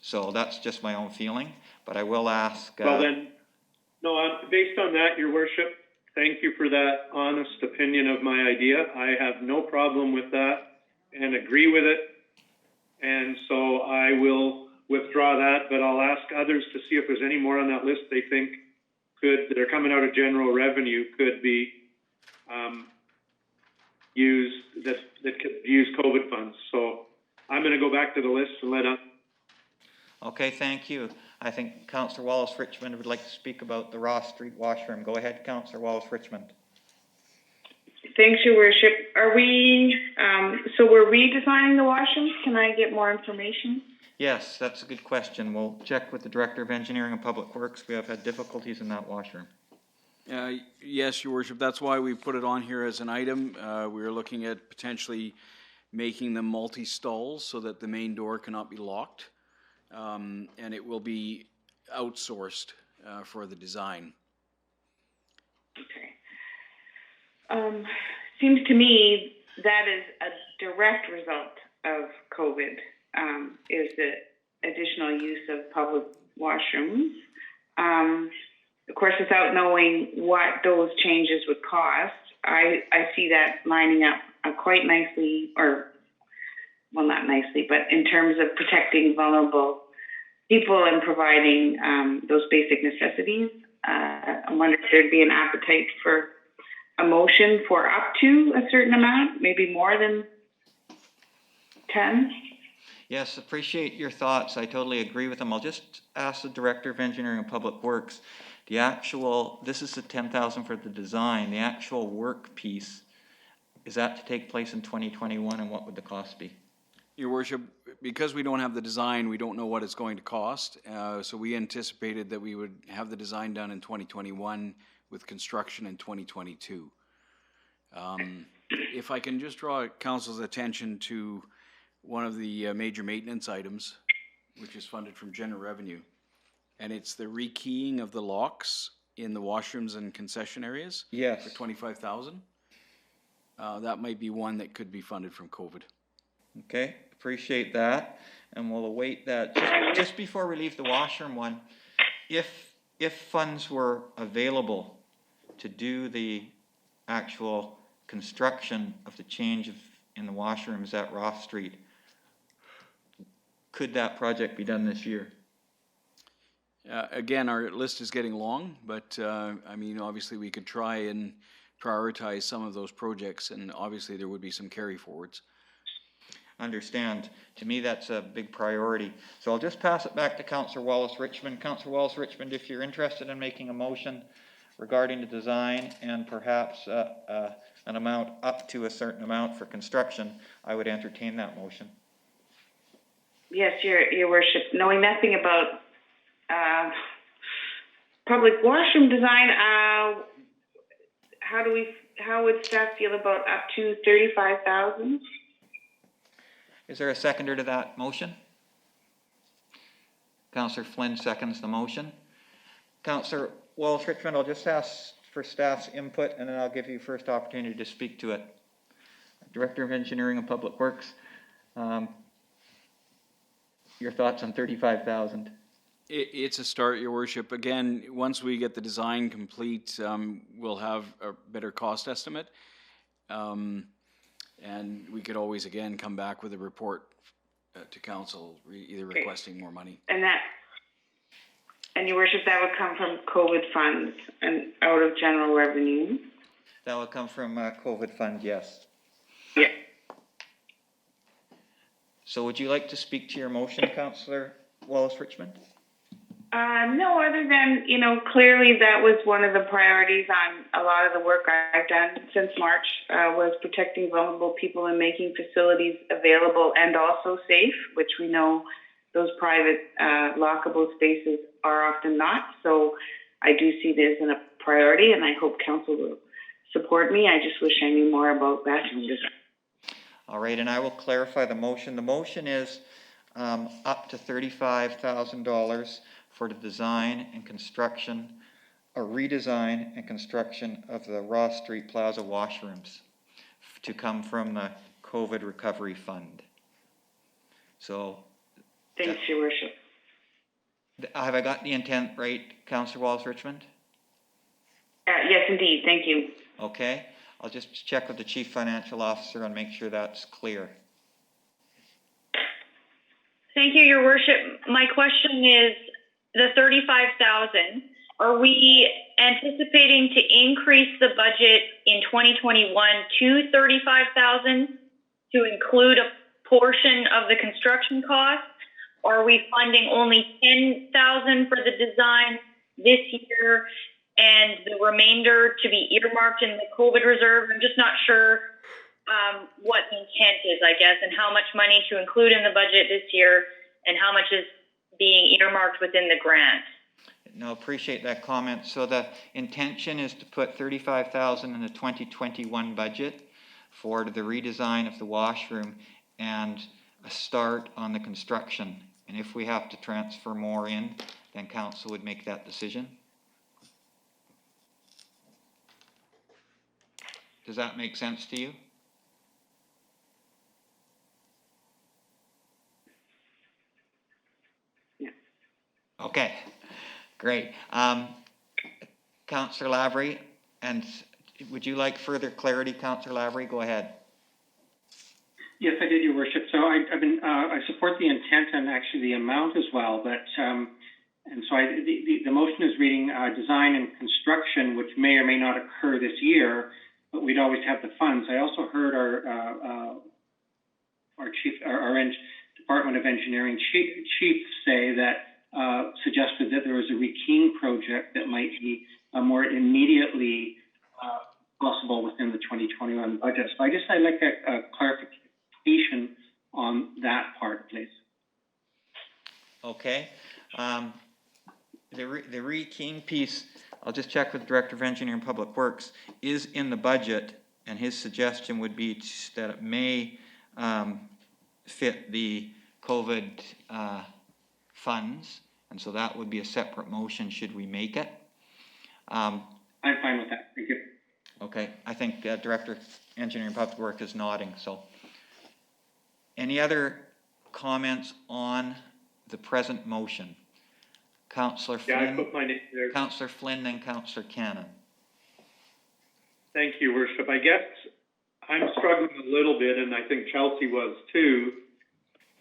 So that's just my own feeling, but I will ask. Well then, no, based on that, Your Worship, thank you for that honest opinion of my idea. I have no problem with that and agree with it. And so I will withdraw that, but I'll ask others to see if there's any more on that list they think that are coming out of general revenue could be used, that could use COVID funds. So I'm going to go back to the list and let up. Okay, thank you. I think Councillor Wallace Richmond would like to speak about the Ross Street washroom. Go ahead, Councillor Wallace Richmond. Thanks, Your Worship. Are we, so we're redesigning the washrooms? Can I get more information? Yes, that's a good question. We'll check with the Director of Engineering and Public Works. We have had difficulties in that washroom. Yes, Your Worship, that's why we put it on here as an item. We are looking at potentially making them multi-stalls so that the main door cannot be locked. And it will be outsourced for the design. Okay. Seems to me that is a direct result of COVID, is the additional use of public washrooms. Of course, without knowing what those changes would cost, I see that lining up quite nicely, or, well, not nicely, but in terms of protecting vulnerable people and providing those basic necessities. I wonder if there'd be an appetite for a motion for up to a certain amount, maybe more than 10. Yes, appreciate your thoughts. I totally agree with them. I'll just ask the Director of Engineering and Public Works, this is the 10,000 for the design, the actual work piece, is that to take place in 2021, and what would the cost be? Your Worship, because we don't have the design, we don't know what it's going to cost. So we anticipated that we would have the design done in 2021 with construction in 2022. If I can just draw Council's attention to one of the major maintenance items, which is funded from general revenue, and it's the rekeying of the locks in the washrooms and concession areas. Yes. For 25,000. That might be one that could be funded from COVID. Okay, appreciate that, and we'll await that. Just before we leave the washroom one, if funds were available to do the actual construction of the change in the washrooms at Ross Street, could that project be done this year? Again, our list is getting long, but I mean, obviously we could try and prioritize some of those projects, and obviously there would be some carry forwards. Understand. To me, that's a big priority. So I'll just pass it back to Councillor Wallace Richmond. Councillor Wallace Richmond, if you're interested in making a motion regarding the design and perhaps an amount up to a certain amount for construction, I would entertain that motion. Yes, Your Worship. Knowing nothing about public washroom design, how would staff feel about up to 35,000? Is there a seconder to that motion? Councillor Flynn seconds the motion. Councillor Wallace Richmond, I'll just ask for staff's input, and then I'll give you first opportunity to speak to it. Director of Engineering and Public Works, your thoughts on 35,000? It's a start, Your Worship. Again, once we get the design complete, we'll have a better cost estimate. And we could always, again, come back with a report to council, either requesting more money. And Your Worship, that would come from COVID funds and out of general revenue? That would come from COVID fund, yes. Yeah. So would you like to speak to your motion, Councillor Wallace Richmond? No, other than, clearly that was one of the priorities on a lot of the work I've done since March, was protecting vulnerable people and making facilities available and also safe, which we know those private lockable spaces are often not. So I do see this as a priority, and I hope council will support me. I just wish I knew more about bathroom design. All right, and I will clarify the motion. The motion is up to $35,000 for the design and construction, or redesign and construction of the Ross Street Plaza washrooms to come from the COVID Recovery Fund. So, thanks, Your Worship. have I got the intent right, Councillor Wallace Richmond? Yes, indeed, thank you. Okay, I'll just check with the Chief Financial Officer and make sure that's clear. Thank you, Your Worship. My question is the 35,000. Are we anticipating to increase the budget in 2021 to 35,000 to include a portion of the construction cost? Or are we funding only 10,000 for the design this year and the remainder to be earmarked in the COVID reserve? I'm just not sure what the intent is, I guess, and how much money to include in the budget this year and how much is being earmarked within the grant. No, appreciate that comment. So the intention is to put 35,000 in the 2021 budget for the redesign of the washroom and a start on the construction. And if we have to transfer more in, then council would make that decision. Does that make sense to you? Yeah. Okay, great. Councillor Lavery, and would you like further clarity, Councillor Lavery? Go ahead. Yes, I did, Your Worship. So I support the intent and actually the amount as well, but and so the motion is reading design and construction, which may or may not occur this year, but we'd always have the funds. I also heard our Department of Engineering chief say that suggested that there was a rekeying project that might be more immediately possible within the 2021 budget. So I'd like a clarification on that part, please. Okay. The rekeying piece, I'll just check with the Director of Engineering and Public Works, is in the budget, and his suggestion would be that it may fit the COVID funds, and so that would be a separate motion should we make it. I'm fine with that. Thank you. Okay, I think Director of Engineering and Public Works is nodding. So, any other comments on the present motion? Councillor Flynn. Yeah, I put my name there. Councillor Flynn, then Councillor Cannon. Thank you, Worship. I guess I'm struggling a little bit, and I think Chelsea was too,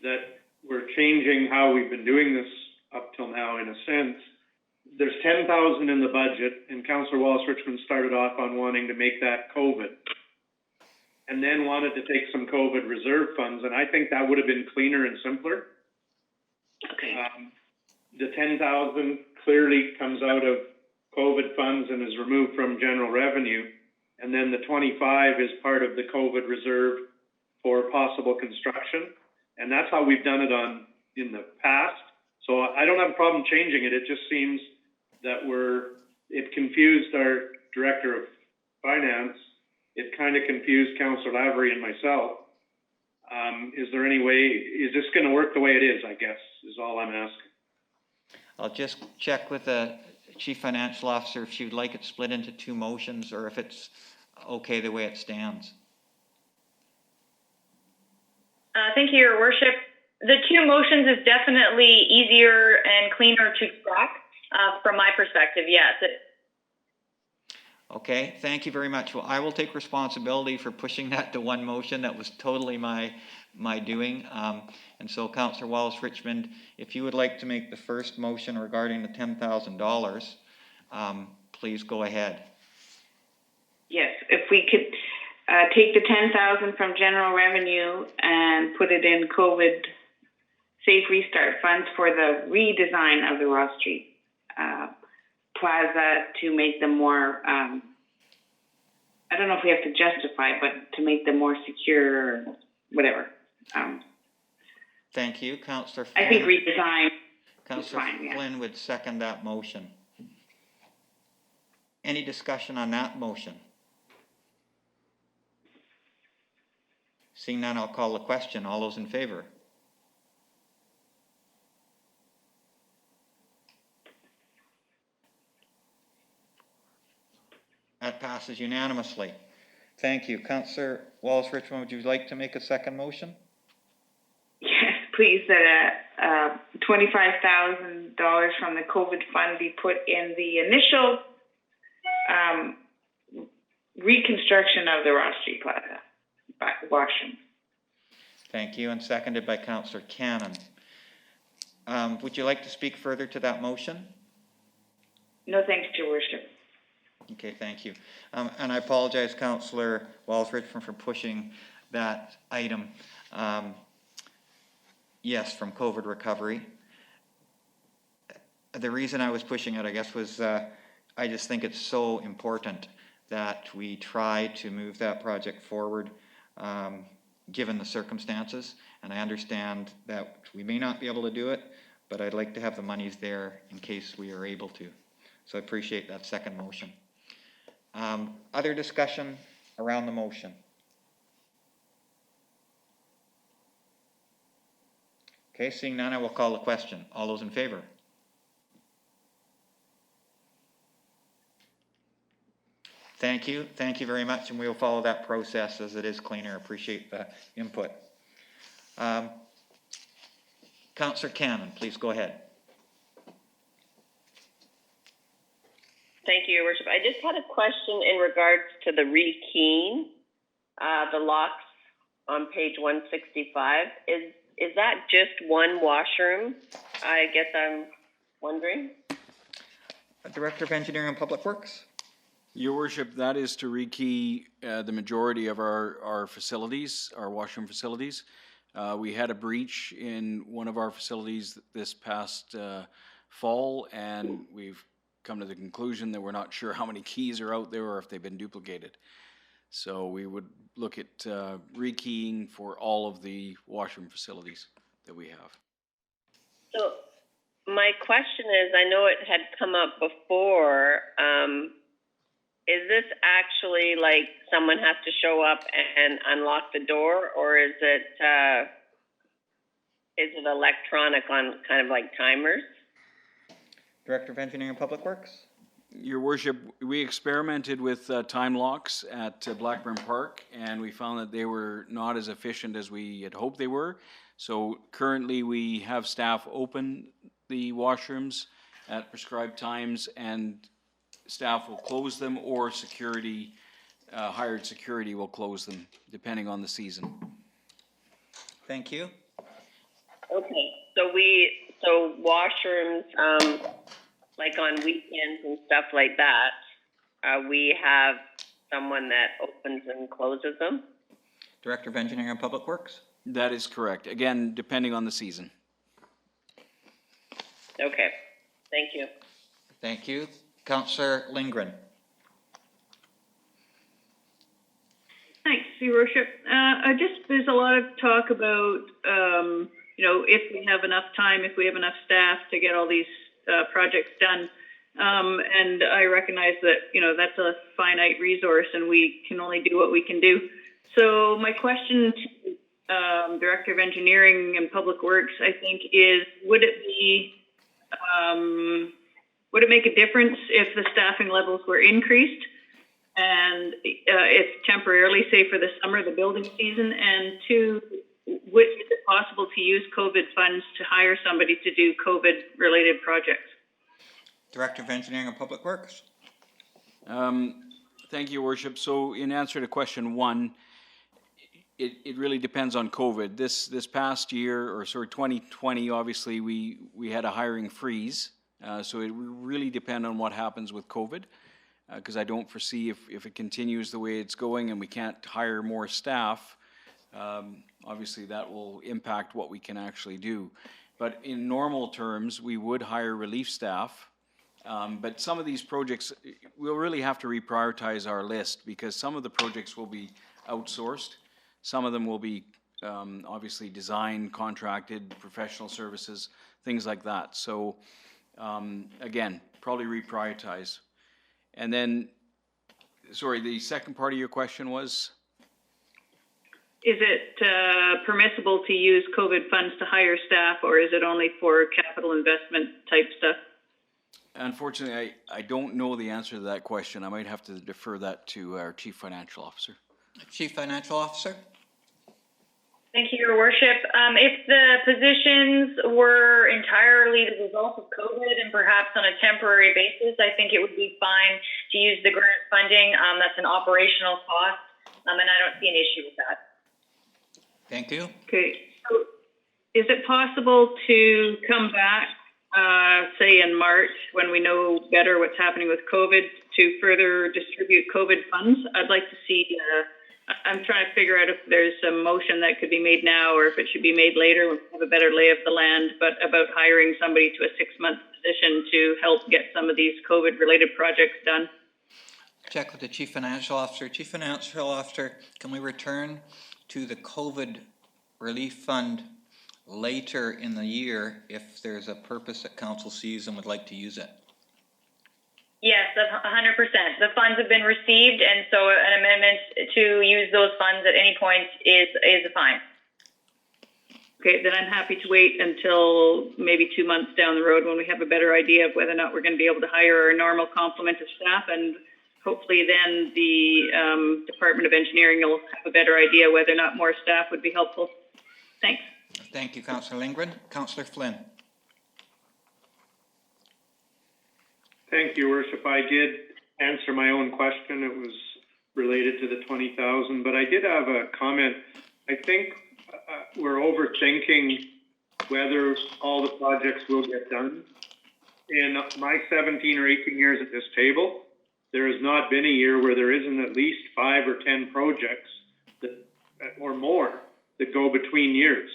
that we're changing how we've been doing this up till now in a sense. There's 10,000 in the budget, and Councillor Wallace-Richmond started off on wanting to make that COVID, and then wanted to take some COVID reserve funds, and I think that would have been cleaner and simpler. Okay. The 10,000 clearly comes out of COVID funds and is removed from general revenue, and then the 25 is part of the COVID reserve for possible construction, and that's how we've done it in the past. So I don't have a problem changing it. It just seems that it confused our Director of Finance. It kind of confused Councillor Lavery and myself. Is there any way, is this going to work the way it is, I guess, is all I'm asking. I'll just check with the Chief Financial Officer if you'd like it split into two motions or if it's okay the way it stands. Thank you, Your Worship. The two motions is definitely easier and cleaner to track from my perspective, yes. Okay, thank you very much. Well, I will take responsibility for pushing that to one motion. That was totally my doing. And so, Councillor Wallace-Richmond, if you would like to make the first motion regarding the $10,000, please go ahead. Yes, if we could take the 10,000 from general revenue and put it in COVID Safe Restart funds for the redesign of the Ross Street Plaza to make them more, I don't know if we have to justify, but to make them more secure or whatever. Thank you, Councillor Flynn. I think redesign Councillor is fine, Flynn would second that motion. Any discussion on that motion? Seeing none, I'll call the question. All those in favor? That passes unanimously. Thank you. Councillor Wallace-Richmond, would you like to make a second motion? Yes, please, that $25,000 from the COVID fund be put in the initial reconstruction of the Ross Street Plaza washroom. Thank you, and seconded by Councillor Cannon. Would you like to speak further to that motion? No, thanks, Your Worship. Okay, thank you. And I apologize, Councillor Walford, for pushing that item. Yes, from COVID recovery. The reason I was pushing it, I guess, was I just think it's so important that we try to move that project forward, given the circumstances. And I understand that we may not be able to do it, but I'd like to have the monies there in case we are able to. So I appreciate that second motion. Other discussion around the motion? Okay, seeing none, I will call the question. All those in favor? Thank you very much, and we will follow that process as it is cleaner. Appreciate the input. Councillor Cannon, please go ahead. Thank you, Your Worship. I just had a question in regards to the rekeying, the locks on page 165. Is that just one washroom? I guess I'm wondering. Director of Engineering and Public Works. Your Worship, that is to rekey the majority of our facilities, our washroom facilities. We had a breach in one of our facilities this past fall, and we've come to the conclusion that we're not sure how many keys are out there or if they've been duplicated. So we would look at rekeying for all of the washroom facilities that we have. So my question is, I know it had come up before, is this actually like someone has to show up and unlock the door, or is it electronic on kind of like timers? Director of Engineering and Public Works. Your Worship, we experimented with time locks at Blackburn Park, and we found that they were not as efficient as we had hoped they were. So currently we have staff open the washrooms at prescribed times, and staff will close them, or security, hired security will close them, depending on the season. Thank you. Okay, so washrooms, like on weekends and stuff like that, we have someone that opens and closes them? Director of Engineering and Public Works. That is correct. Again, depending on the season. Okay, thank you. Thank you. Councillor Lindgren. Thanks, Your Worship. There's a lot of talk about, if we have enough time, if we have enough staff to get all these projects done. And I recognize that, that's a finite resource and we can only do what we can do. So my question to Director of Engineering and Public Works, I think, is would it make a difference if the staffing levels were increased and if temporarily, say for the summer, the building season, and two, is it possible to use COVID funds to hire somebody to do COVID-related projects? Director of Engineering and Public Works. Thank you, Your Worship. So in answer to question one, it really depends on COVID. This past year, 2020, obviously, we had a hiring freeze. So it really depends on what happens with COVID, because I don't foresee if it continues the way it's going and we can't hire more staff, obviously that will impact what we can actually do. But in normal terms, we would hire relief staff. But some of these projects, we'll really have to reprioritize our list, because some of the projects will be outsourced. Some of them will be obviously design, contracted, professional services, things like that. So again, probably reprioritize. And then, sorry, the second part of your question was? Is it permissible to use COVID funds to hire staff, or is it only for capital investment type stuff? Unfortunately, I don't know the answer to that question. I might have to defer that to our Chief Financial Officer. Chief Financial Officer. Thank you, Your Worship. If the positions were entirely the result of COVID and perhaps on a temporary basis, I think it would be fine to use the grant funding. That's an operational cost, and I don't see an issue with that. Thank you. Okay, so is it possible to come back, say in March, when we know better what's happening with COVID, to further distribute COVID funds? I'd like to see, I'm trying to figure out if there's a motion that could be made now or if it should be made later when we have a better lay of the land, but about hiring somebody to a 6-month position to help get some of these COVID-related projects done. Check with the Chief Financial Officer. Chief Financial Officer, can we return to the COVID relief fund later in the year if there's a purpose that council sees and would like to use it? Yes, 100%. The funds have been received, and so an amendment to use those funds at any point is fine. Okay, then I'm happy to wait until maybe 2 months down the road when we have a better idea of whether or not we're going to be able to hire our normal complement of staff, and hopefully then the Department of Engineering will have a better idea whether or not more staff would be helpful. Thanks. Thank you, Councillor Lindgren. Councillor Flynn. Thank you, Worship. I did answer my own question. It was related to the 20,000, but I did have a comment. I think we're overthinking whether all the projects will get done. In my 17 or 18 years at this table, there has not been a year where there isn't at least 5 or 10 projects that, or more that go between years.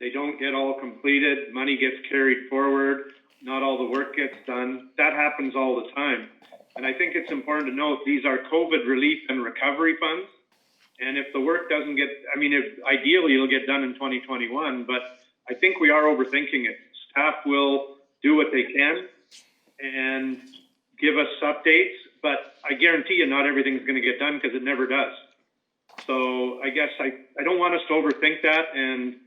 They don't get all completed, money gets carried forward, not all the work gets done. That happens all the time. And I think it's important to note these are COVID relief and recovery funds. And if the work doesn't get, I mean, ideally it'll get done in 2021, but I think we are overthinking it. Staff will do what they can and give us updates, but I guarantee you not everything's going to get done because it never does. So I guess I don't want us to overthink that and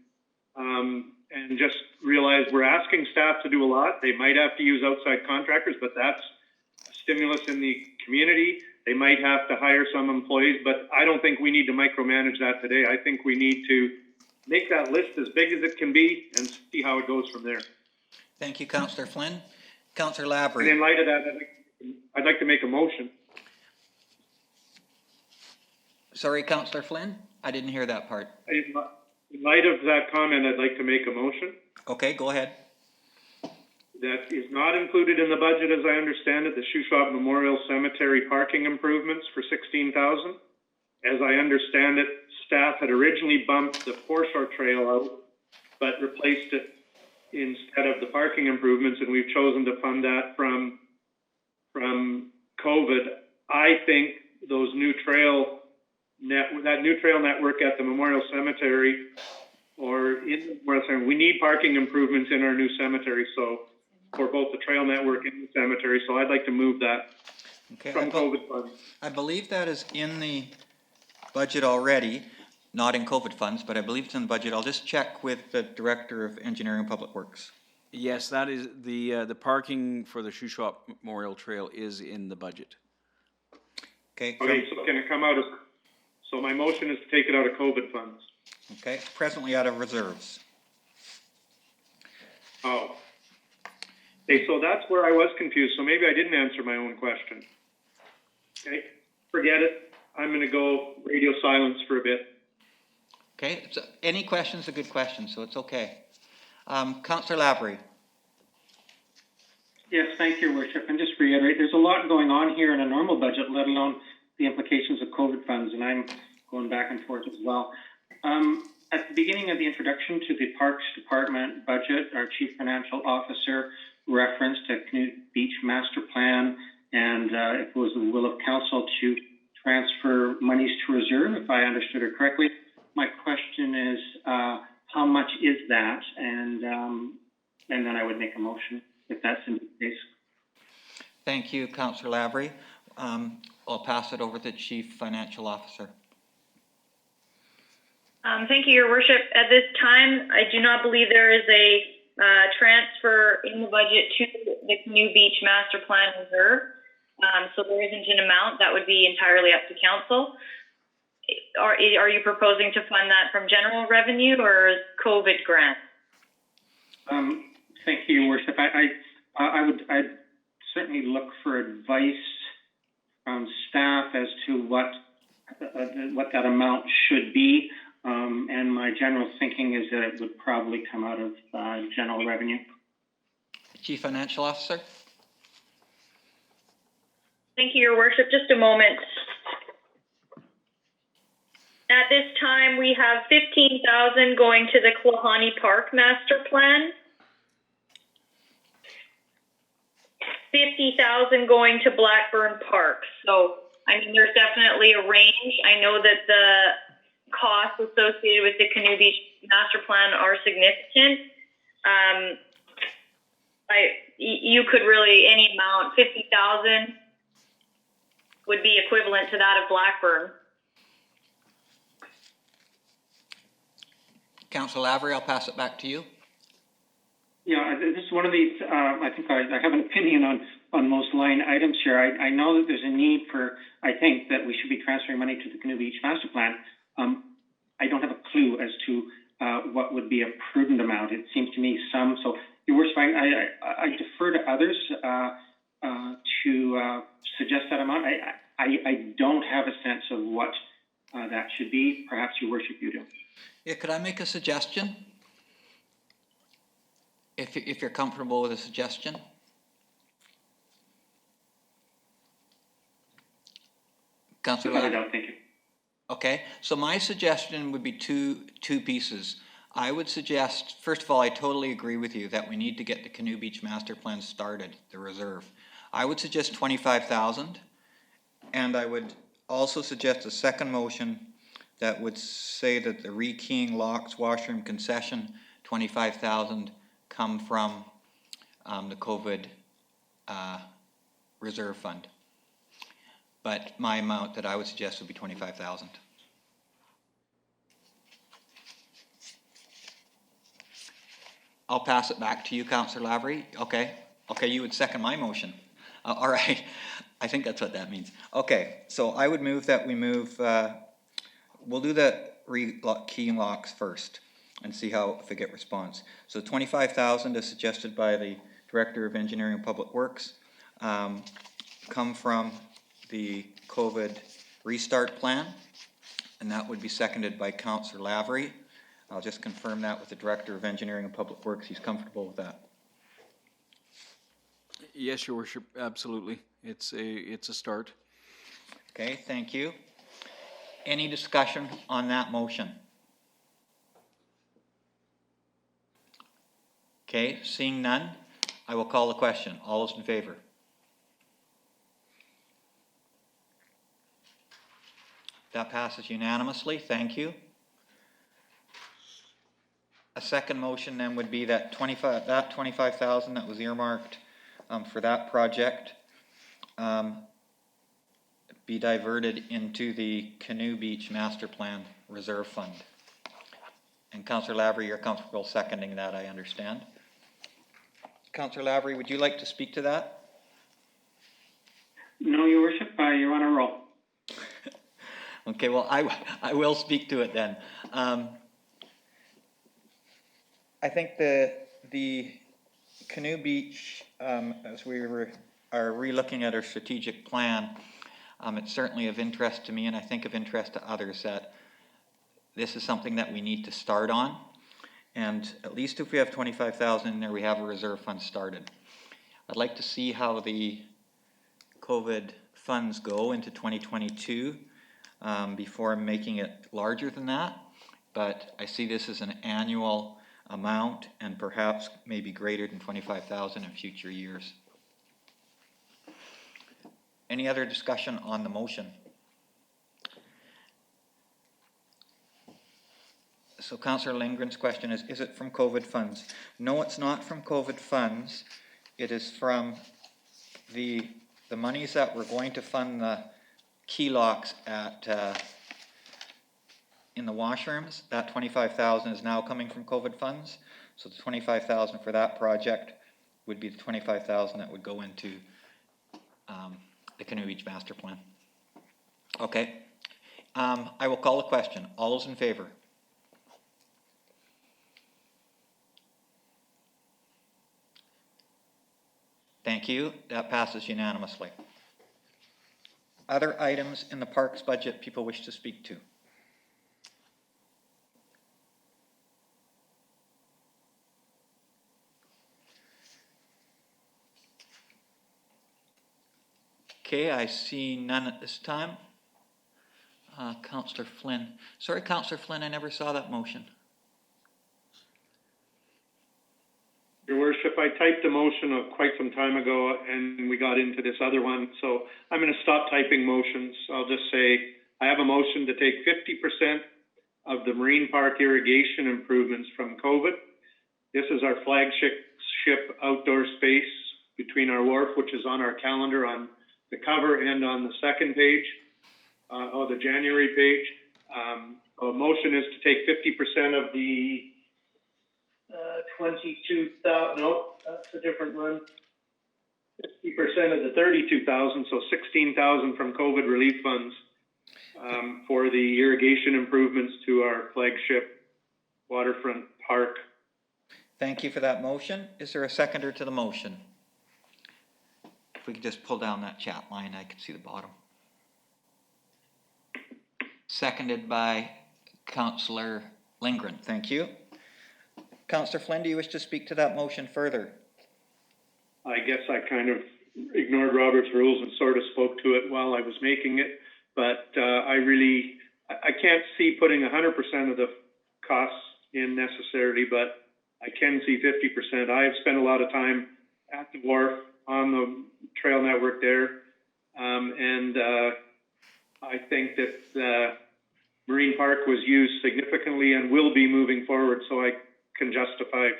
just realize we're asking staff to do a lot. They might have to use outside contractors, but that's a stimulus in the community. They might have to hire some employees, but I don't think we need to micromanage that today. I think we need to make that list as big as it can be and see how it goes from there. Thank you, Councillor Flynn. Councillor Labrie. And in light of that, I'd like to make a motion. Sorry, Councillor Flynn? I didn't hear that part. In light of that comment, I'd like to make a motion. Okay, go ahead. That is not included in the budget, as I understand it, the Shuswap Memorial Cemetery parking improvements for $16,000. As I understand it, staff had originally bumped the foreshore trail out, but replaced it instead of the parking improvements, and we've chosen to fund that from COVID. I think those new trail network at the Memorial Cemetery or in the Memorial Cemetery, we need parking improvements in our new cemetery, so for both the trail network and the cemetery, so I'd like to move that from COVID funds. I believe that is in the budget already, not in COVID funds, but I believe it's in the budget. I'll just check with the Director of Engineering and Public Works. Yes, that is the parking for the Shuswap Memorial Trail is in the budget. Okay. Okay, so can it come out of, so my motion is to take it out of COVID funds. Okay, presently out of reserves. Oh. Okay, so that's where I was confused, so maybe I didn't answer my own question. Okay, forget it. I'm going to go radio silence for a bit. Okay, any question's a good question, so it's okay. Councillor Labrie. Yes, thank you, Your Worship. And just reiterate, there's a lot going on here in a normal budget, let alone the implications of COVID funds, and I'm going back and forth as well. At the beginning of the introduction to the Parks Department budget, our Chief Financial Officer referenced a Canoe Beach Master Plan, and it was the will of Council to transfer monies to reserve, if I understood her correctly. My question is, how much is that? And then I would make a motion if that's in the case. Thank you, Councillor Labrie. I'll pass it over to the Chief Financial Officer. Thank you, Your Worship. At this time, I do not believe there is a transfer in the budget to the Canoe Beach Master Plan Reserve. So there isn't an amount. That would be entirely up to Council. are you proposing to fund that from general revenue or COVID grant? Thank you, Your Worship. I'd certainly look for advice from staff as to what that amount should be. And my general thinking is that it would probably come out of general revenue. Chief Financial Officer? Thank you, Your Worship. Just a moment. At this time, we have 15,000 going to the Kalahani Park Master Plan. 50,000 going to Blackburn Park. So, I mean, there's definitely a range. I know that the costs associated with the Canoe Beach Master Plan are significant. You could really, any amount, 50,000 would be equivalent to that of Blackburn. Councillor Lavery, I'll pass it back to you. Yeah, this is one of these, I think I have an opinion on most line items here. I know that there's a need for, I think that we should be transferring money to the Canoe Beach Master Plan. I don't have a clue as to what would be a prudent amount. It seems to me some, so Your Worship, I defer to others to suggest that amount. I don't have a sense of what that should be. Perhaps Your Worship, you do. Yeah, could I make a suggestion? If you're comfortable with a suggestion? Councillor Lavery? No, thank you. Okay, so my suggestion would be two pieces. I would suggest, first of all, I totally agree with you that we need to get the Canoe Beach Master Plan started, the reserve. I would suggest 25,000, and I would also suggest a second motion that would say that the rekeying locks washroom concession, 25,000, come from the COVID reserve fund. But my amount that I would suggest would be 25,000. I'll pass it back to you, Councillor Lavery. Okay, you would second my motion. All right, I think that's what that means. Okay, so I would move that we move, we'll do the key and locks first and see if we get response. So 25,000 is suggested by the Director of Engineering and Public Works, come from the COVID restart plan, and that would be seconded by Councillor Lavery. I'll just confirm that with the Director of Engineering and Public Works. He's comfortable with that. Yes, Your Worship, absolutely. It's a start. Okay, thank you. Any discussion on that motion? Okay, seeing none, I will call the question. All those in favor? That passes unanimously. Thank you. A second motion then would be that 25,000 that was earmarked for that project be diverted into the Canoe Beach Master Plan Reserve Fund. And Councillor Lavery, you're comfortable seconding that, I understand. Councillor Lavery, would you like to speak to that? No, Your Worship, you're on a roll. Okay, well, I will speak to it then. I think the Canoe Beach, as we are re-looking at our strategic plan, it's certainly of interest to me, and I think of interest to others, that this is something that we need to start on. And at least if we have 25,000 in there, we have a reserve fund started. I'd like to see how the COVID funds go into 2022 before making it larger than that. But I see this as an annual amount and perhaps maybe greater than 25,000 in future years. Any other discussion on the motion? So Councillor Lindgren's question is it from COVID funds? No, it's not from COVID funds. It is from the monies that we're going to fund the key locks at in the washrooms. That 25,000 is now coming from COVID funds. So the 25,000 for that project would be the 25,000 that would go into the Canoe Beach Master Plan. Okay. I will call a question. All those in favor? Thank you. That passes unanimously. Other items in the parks budget people wish to speak to? Okay, I see none at this time. Councillor Flynn. Sorry, Councillor Flynn, I never saw that motion. Your Worship, I typed a motion quite some time ago and we got into this other one, so I'm going to stop typing motions. I'll just say I have a motion to take 50% of the marine park irrigation improvements from COVID. This is our flagship outdoor space between our wharf, which is on our calendar on the cover and on the second page, the January page. A motion is to take 50% of the 22,000, no, that's a different one. 50% of the 32,000, so 16,000 from COVID relief funds for the irrigation improvements to our flagship waterfront park. Thank you for that motion. Is there a seconder to the motion? If we could just pull down that chat line, I can see the bottom. Seconded by Councillor Lindgren. Thank you. Councillor Flynn, do you wish to speak to that motion further? I guess I kind of ignored Robert's rules and sort of spoke to it while I was making it, but I can't see putting 100% of the costs in necessarily, but I can see 50%. I have spent a lot of time at the wharf on the trail network there, and I think that the Marine Park was used significantly and will be moving forward, so I can justify 50%.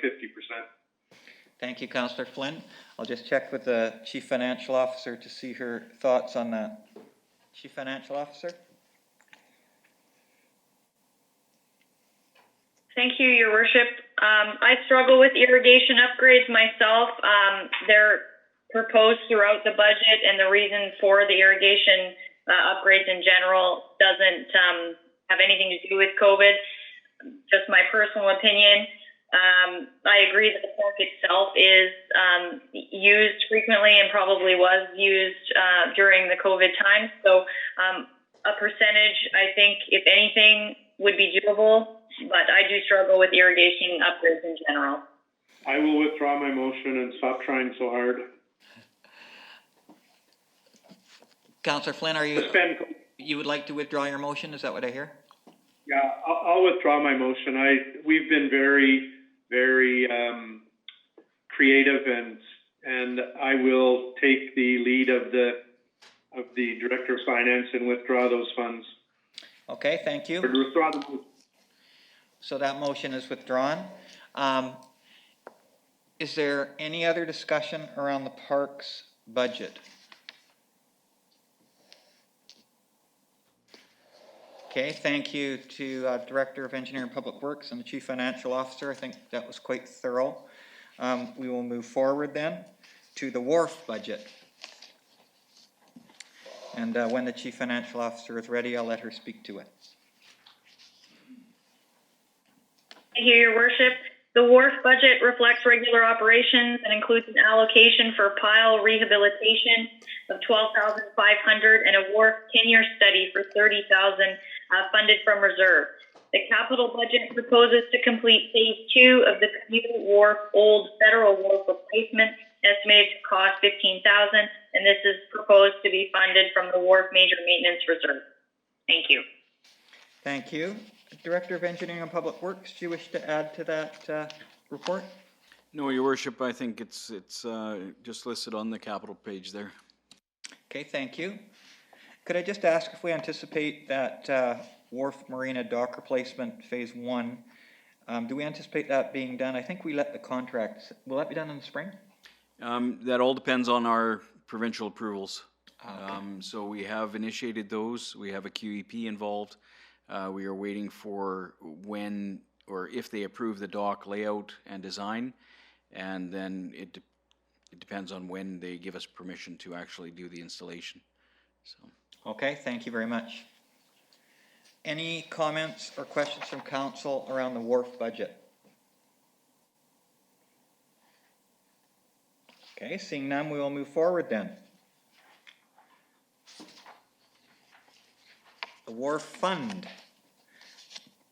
Thank you, Councillor Flynn. I'll just check with the Chief Financial Officer to see her thoughts on that. Chief Financial Officer? Thank you, Your Worship. I struggle with irrigation upgrades myself. They're proposed throughout the budget, and the reason for the irrigation upgrades in general doesn't have anything to do with COVID. Just my personal opinion. I agree that the park itself is used frequently and probably was used during the COVID time. So a percentage, I think, if anything, would be doable, but I do struggle with irrigation upgrades in general. I will withdraw my motion and stop trying so hard. Councillor Flynn, you would like to withdraw your motion? Is that what I hear? Yeah, I'll withdraw my motion. We've been very, very creative, and I will take the lead of the Director of Finance and withdraw those funds. Okay, thank you. Or withdraw the motion. So that motion is withdrawn. Is there any other discussion around the parks budget? Okay, thank you to Director of Engineering and Public Works and the Chief Financial Officer. I think that was quite thorough. We will move forward then to the Wharf budget. And when the Chief Financial Officer is ready, I'll let her speak to it. Thank you, Your Worship. The Wharf budget reflects regular operations and includes an allocation for pile rehabilitation of $12,500 and a wharf tenure study for $30,000 funded from reserve. The capital budget proposes to complete phase 2 of the Commuter Wharf Old Federal Wharf replacement, estimated to cost $15,000, and this is proposed to be funded from the Wharf Major Maintenance Reserve. Thank you. Thank you. Director of Engineering and Public Works, do you wish to add to that report? No, Your Worship, I think it's just listed on the capital page there. Okay, thank you. Could I just ask if we anticipate that Wharf Marina dock replacement phase 1, do we anticipate that being done? I think we let the contract, will that be done in the spring? That all depends on our provincial approvals. Okay. So we have initiated those. We have a QEP involved. We are waiting for when or if they approve the dock layout and design, and then it depends on when they give us permission to actually do the installation. So. Okay, thank you very much. Any comments or questions from council around the wharf budget? Okay, seeing none, we will move forward then. The wharf fund.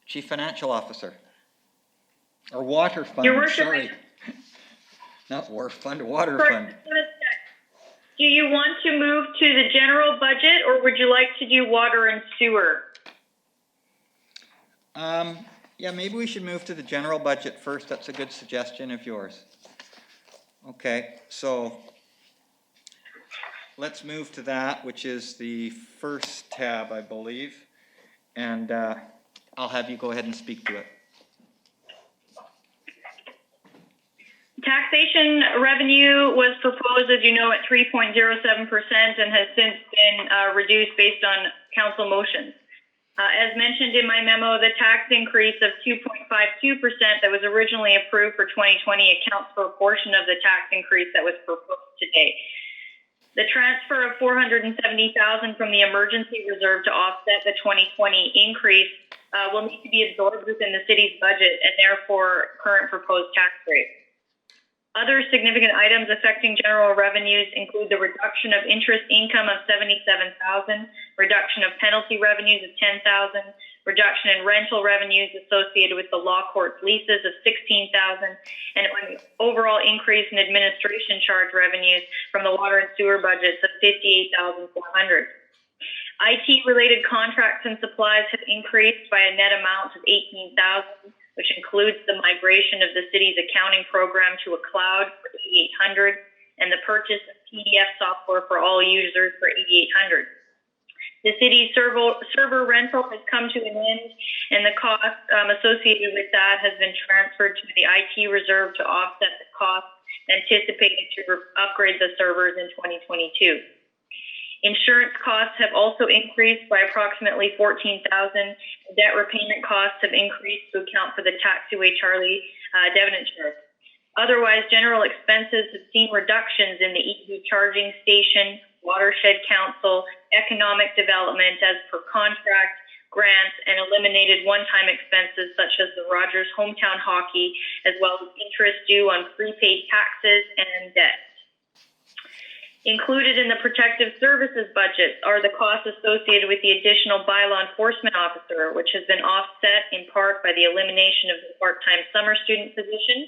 Chief Financial Officer. Or water fund, Your Worship, sorry. Not wharf fund, water Correct. fund. Do you want to move to the general budget, or would you like to do water and sewer? Yeah, maybe we should move to the general budget first. That's a good suggestion of yours. Okay, so let's move to that, which is the first tab, I believe. And I'll have you go ahead and speak to it. Taxation revenue was proposed, as you know, at 3.07% and has since been reduced based on council motions. As mentioned in my memo, the tax increase of 2.52% that was originally approved for 2020 accounts for a portion of the tax increase that was proposed today. The transfer of $470,000 from the emergency reserve to offset the 2020 increase will need to be absorbed within the city's budget and therefore current proposed tax rate. Other significant items affecting general revenues include the reduction of interest income of $77,000, reduction of penalty revenues of $10,000, reduction in rental revenues associated with the law court's leases of $16,000, and an overall increase in administration charge revenues from the water and sewer budgets of $58,400. IT-related contracts and supplies have increased by a net amount of $18,000. Which includes the migration of the city's accounting program to a cloud for $8,800 and the purchase of PDF software for all users for $8,800. The city's server rental has come to an end, and the cost associated with that has been transferred to the IT reserve to offset the cost anticipated to upgrade the servers in 2022. Insurance costs have also increased by approximately $14,000. Debt repayment costs have increased to account for the taxiway Charlie debenture. Otherwise, general expenses have seen reductions in the EV charging station, watershed council, economic development as per contract, grants, and eliminated one-time expenses such as the Rogers hometown hockey, as well as interest due on prepaid taxes and debt. Included in the protective services budget are the costs associated with the additional bylaw enforcement officer, which has been offset in part by the elimination of the part-time summer student position.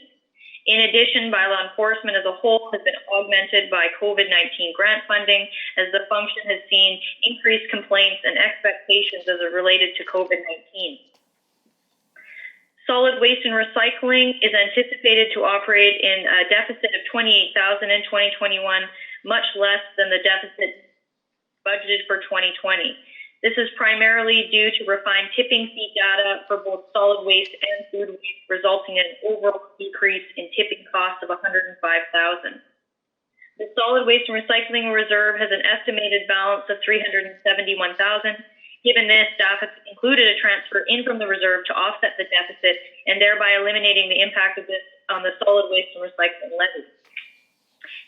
In addition, bylaw enforcement as a whole has been augmented by COVID-19 grant funding, as the function has seen increased complaints and expectations as it related to COVID-19. Solid waste and recycling is anticipated to operate in a deficit of $28,000 in 2021, much less than the deficit budgeted for 2020. This is primarily due to refined tipping fee data for both solid waste and food waste, resulting in an overall decrease in tipping costs of $105,000. The solid waste and recycling reserve has an estimated balance of $371,000. Given this, staff has included a transfer in from the reserve to offset the deficit and thereby eliminating the impact of this on the solid waste and recycling levy.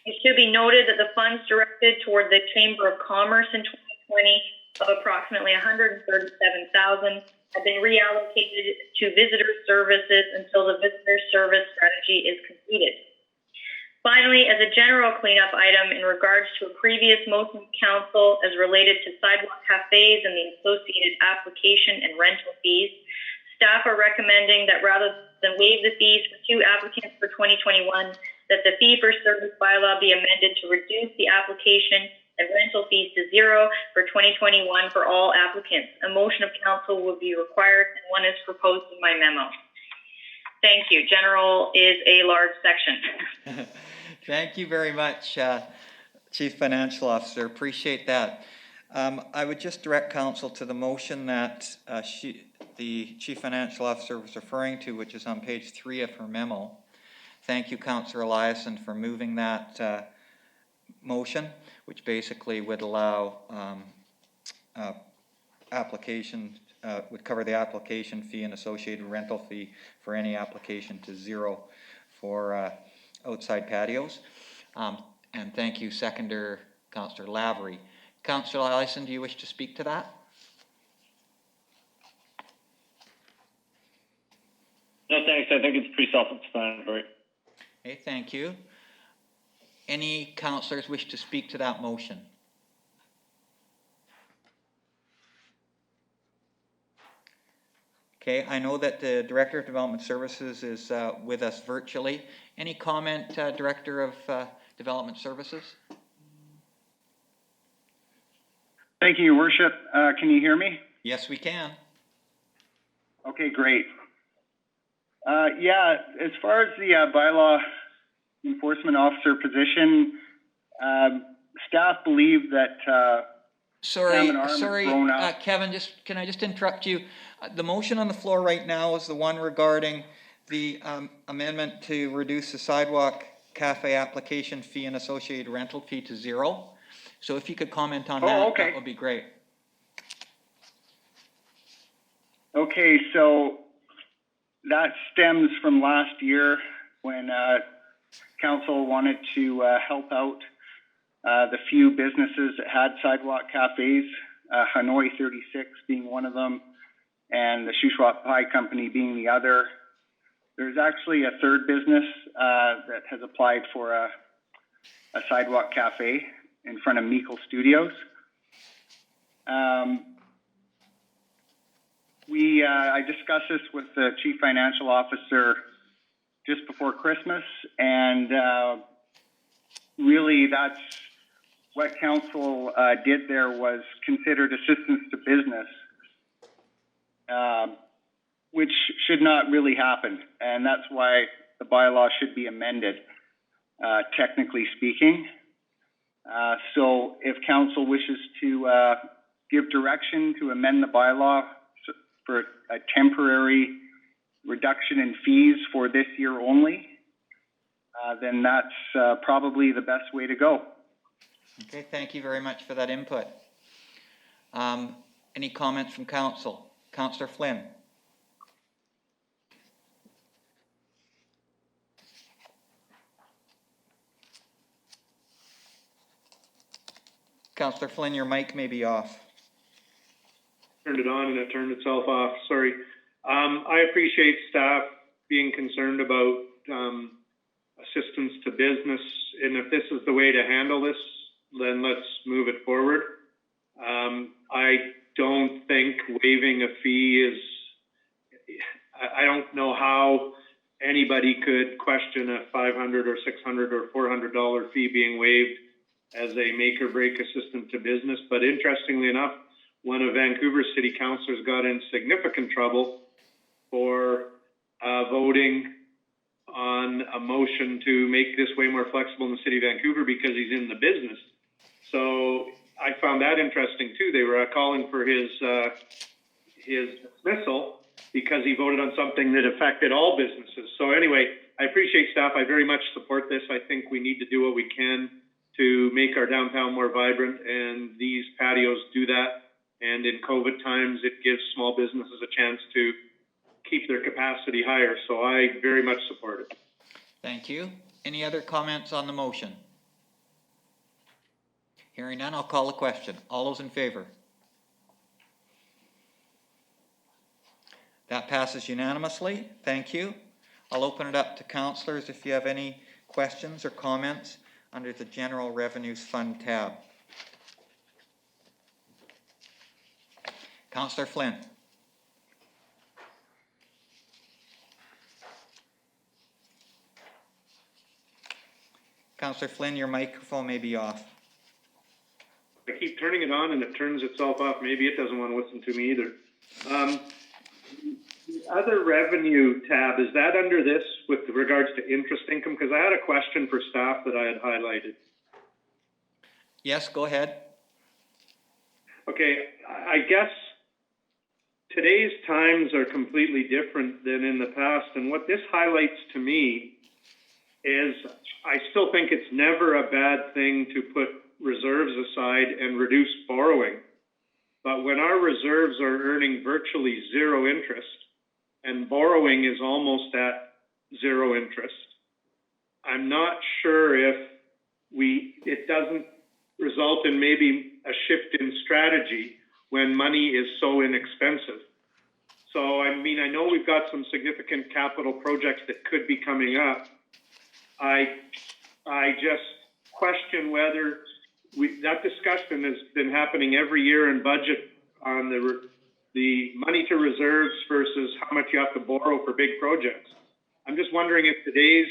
It should be noted that the funds directed toward the Chamber of Commerce in 2020 of approximately $137,000 have been reallocated to visitor services until the visitor service strategy is completed. Finally, as a general cleanup item in regards to a previous motion of council as related to sidewalk cafes and the associated application and rental fees, staff are recommending that rather than waive the fees for 2 applicants for 2021, that the fee-for-service bylaw be amended to reduce the application and rental fees to 0 for 2021 for all applicants. A motion of council will be required, and one is proposed in my memo. Thank you. General is a large section. Thank you very much, Chief Financial Officer. Appreciate that. I would just direct council to the motion that the Chief Financial Officer was referring to, which is on page 3 of her memo. Thank you, Councillor Eliason, for moving that motion, which basically would allow would cover the application fee and associated rental fee for any application to 0 for outside patios. And thank you, seconder, Councillor Lavery. Councillor Eliason, do you wish to speak to that? No, thanks. I think it's pretty self-explanatory. Okay, thank you. Any councillors wish to speak to that motion? Okay, I know that the Director of Development Services is with us virtually. Any comment, Director of Development Services? Thank you, Your Worship. Can you hear me? Yes, we can. Okay, great. Yeah, as far as the bylaw enforcement officer position, staff believe that Sorry, grown up. Kevin, can I just interrupt you? The motion on the floor right now is the one regarding the amendment to reduce the sidewalk cafe application fee and associated rental fee to 0. So if you could comment on that, okay. That would be great. Okay, so that stems from last year when council wanted to help out the few businesses that had sidewalk cafes, Hanoi 36 being one of them, and the Shuswap Pie Company being the other. There's actually a third business that has applied for a sidewalk cafe in front of Meikle Studios. I discussed this with the Chief Financial Officer just before Christmas, and really that's what council did there was considered assistance to business, which should not really happen, and that's why the bylaw should be amended, technically speaking. So if council wishes to give direction to amend the bylaw for a temporary reduction in fees for this year only, then that's probably the best way to go. Okay, thank you very much for that input. Any comments from council? Councillor Flynn. Councillor Flynn, your mic may be off. Turned it on and it turned itself off. Sorry. I appreciate staff being concerned about assistance to business, and if this is the way to handle this, then let's move it forward. I don't think waiving a fee is, I don't know how anybody could question a $500 or $600 or $400 fee being waived as a make or break assistant to business. But interestingly enough, one of Vancouver's city councillors got in significant trouble for voting on a motion to make this way more flexible in the city of Vancouver because he's in the business. So I found that interesting too. They were calling for his dismissal because he voted on something that affected all businesses. So anyway, I appreciate staff. I very much support this. I think we need to do what we can to make our downtown more vibrant, and these patios do that. And in COVID times, it gives small businesses a chance to keep their capacity higher. So I very much support it. Thank you. Any other comments on the motion? Hearing none, I'll call the question. All those in favor? That passes unanimously. Thank you. I'll open it up to councillors if you have any questions or comments under the General Revenues Fund tab. Councillor Flynn. Councillor Flynn, your microphone may be off. I keep turning it on and it turns itself off. Maybe it doesn't want to listen to me either. The other revenue tab, is that under this with regards to interest income? Because I had a question for staff that I had highlighted. Yes, go ahead. Okay, I guess today's times are completely different than in the past. And what this highlights to me is I still think it's never a bad thing to put reserves aside and reduce borrowing. But when our reserves are earning virtually zero interest and borrowing is almost at zero interest, I'm not sure if it doesn't result in maybe a shift in strategy when money is so inexpensive. So, I mean, I know we've got some significant capital projects that could be coming up. I just question whether that discussion has been happening every year in budget on the money to reserves versus how much you have to borrow for big projects. I'm just wondering if today's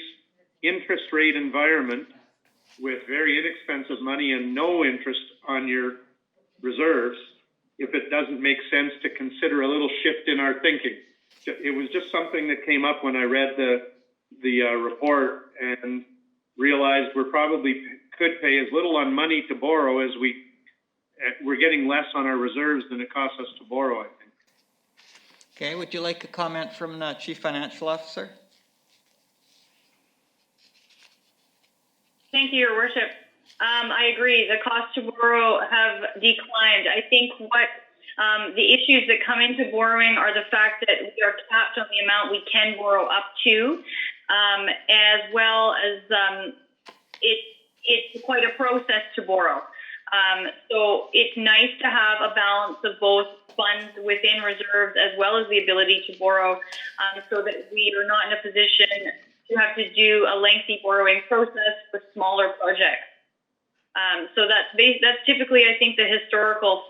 interest rate environment with very inexpensive money and no interest on your reserves, if it doesn't make sense to consider a little shift in our thinking. It was just something that came up when I read the report and realized we're probably could pay as little on money to borrow as we're getting less on our reserves than it costs us to borrow, I think. Okay, would you like a comment from the Chief Financial Officer? Thank you, Your Worship. I agree. The cost to borrow have declined. I think what the issues that come into borrowing are the fact that we are capped on the amount we can borrow up to, as well as it's quite a process to borrow. So it's nice to have a balance of both funds within reserves as well as the ability to borrow, so that we are not in a position to have to do a lengthy borrowing process for smaller projects. So that's typically, I think, the historical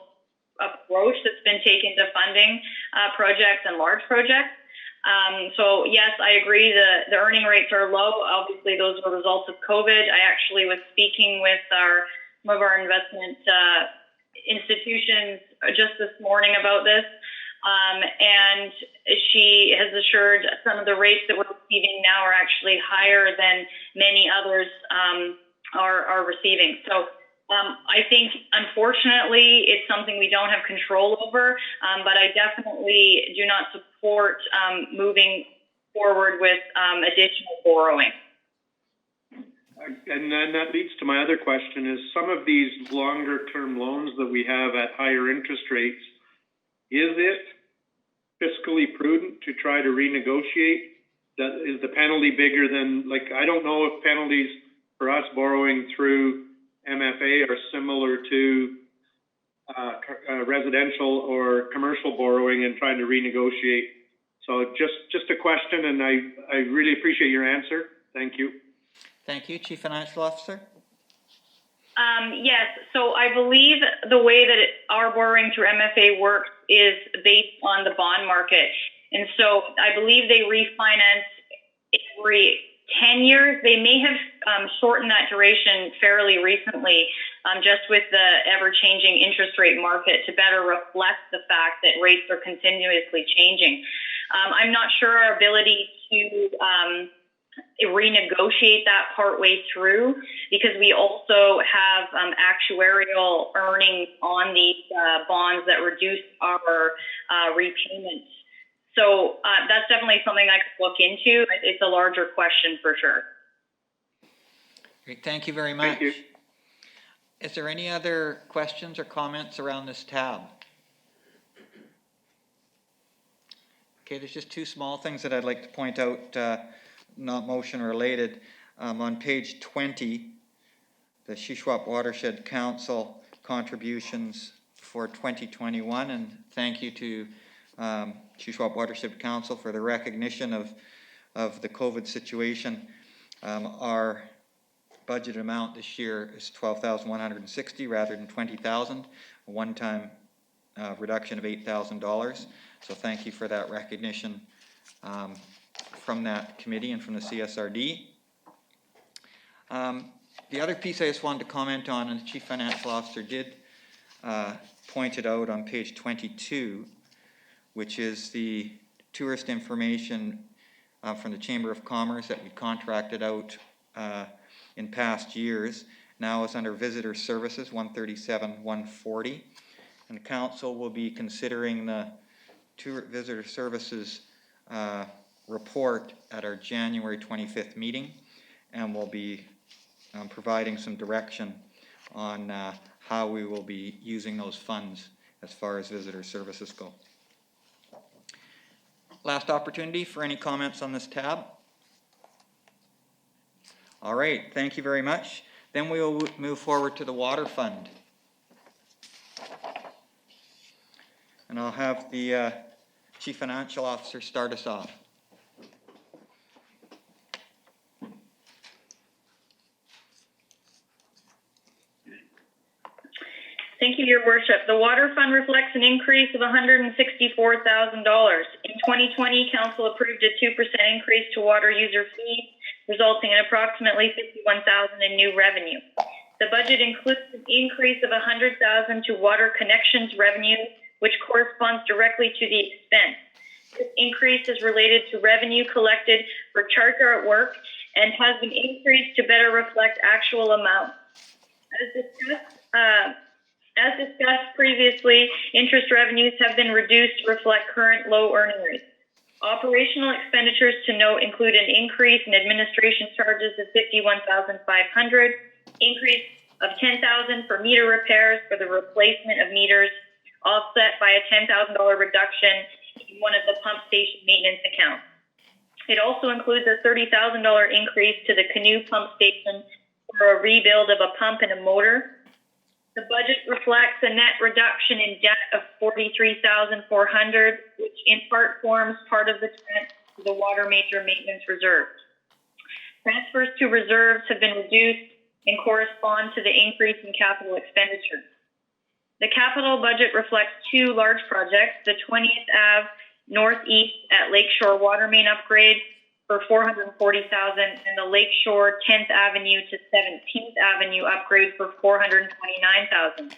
approach that's been taken to funding projects and large projects. So yes, I agree. The earning rates are low. Obviously, those are results of COVID. I actually was speaking with some of our investment institutions just this morning about this. And she has assured some of the rates that we're receiving now are actually higher than many others are receiving. So I think, unfortunately, it's something we don't have control over, but I definitely do not support moving forward with additional borrowing. And then that leads to my other question is some of these longer term loans that we have at higher interest rates, is it fiscally prudent to try to renegotiate? Is the penalty bigger than, like, I don't know if penalties for us borrowing through MFA are similar to residential or commercial borrowing and trying to renegotiate. So just a question, and I really appreciate your answer. Thank you. Thank you, Chief Financial Officer. Yes, so I believe the way that our borrowing through MFA works is based on the bond market. And so I believe they refinance every 10 years. They may have shortened that duration fairly recently, just with the ever-changing interest rate market to better reflect the fact that rates are continuously changing. I'm not sure our ability to renegotiate that partway through, because we also have actuarial earnings on these bonds that reduce our repayments. So that's definitely something I could look into. It's a larger question for sure. Great, thank you very much. Thank you. Is there any other questions or comments around this tab? Okay, there's just two small things that I'd like to point out, not motion related. On page 20, the Shuswap Watershed Council contributions for 2021, and thank you to Shuswap Watershed Council for the recognition of the COVID situation. Our budget amount this year is $12,160 rather than $20,000, a one-time reduction of $8,000. So thank you for that recognition from that committee and from the CSRD. The other piece I just wanted to comment on, and the Chief Financial Officer did point it out on page 22, which is the tourist information from the Chamber of Commerce that we contracted out in past years. Now is under Visitor Services, 137-140. And the Council will be considering the Visitor Services report at our January 25th meeting, and we'll be providing some direction on how we will be using those funds as far as visitor services go. Last opportunity for any comments on this tab. All right, thank you very much. Then we will move forward to the Water Fund. And I'll have the Chief Financial Officer, start us off. Thank you, Your Worship. The Water Fund reflects an increase of $164,000. In 2020, Council approved a 2% increase to water user fees, resulting in approximately $51,000 in new revenue. The budget includes an increase of $100,000 to water connections revenue, which corresponds directly to the expense. This increase is related to revenue collected for charge artwork and has been increased to better reflect actual amounts. As discussed previously, interest revenues have been reduced to reflect current low earning rates. Operational expenditures to note include an increase in administration charges of $51,500, increase of $10,000 for meter repairs for the replacement of meters, offset by a $10,000 reduction in one of the pump station maintenance accounts. It also includes a $30,000 increase to the canoe pump station for a rebuild of a pump and a motor. The budget reflects a net reduction in debt of $43,400, which in part forms part of the transfer to the water major maintenance reserve. Transfers to reserves have been reduced and correspond to the increase in capital expenditures. The capital budget reflects two large projects, the 20th Ave Northeast at Lakeshore Water Main Upgrade for $440,000 and the Lakeshore 10th Avenue to 17th Avenue upgrade for $429,000.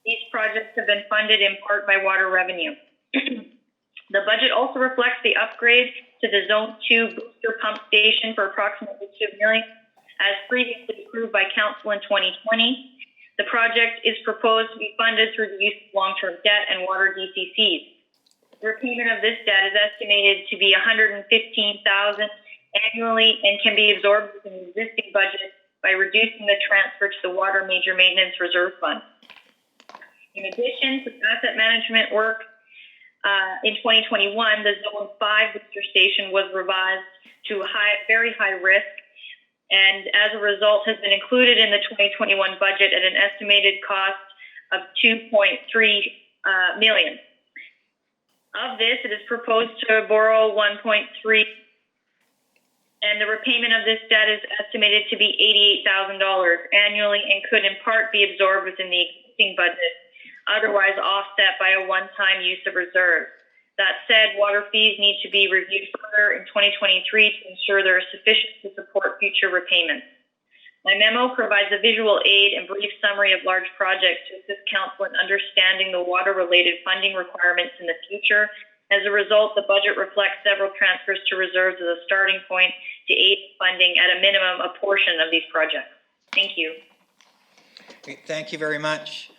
These projects have been funded in part by water revenue. The budget also reflects the upgrade to the Zone 2 booster pump station for approximately $2 million, as previously approved by Council in 2020. The project is proposed to be funded through the use of long-term debt and water DCCs. The repayment of this debt is estimated to be $115,000 annually and can be absorbed within the existing budget by reducing the transfer to the Water Major Maintenance Reserve Fund. In addition to asset management work, in 2021, the Zone 5 booster station was revised to very high risk, and as a result has been included in the 2021 budget at an estimated cost of $2.3 million. Of this, it is proposed to borrow $1.3 million, and the repayment of this debt is estimated to be $88,000 annually and could in part be absorbed within the existing budget, otherwise offset by a one-time use of reserves. That said, water fees need to be reviewed further in 2023 to ensure they are sufficient to support future repayments. My memo provides a visual aid and brief summary of large projects to assist Council in understanding the water-related funding requirements in the future. As a result, the budget reflects several transfers to reserves as a starting point to aid funding at a minimum a portion of these projects. Thank you. Okay, thank you very much.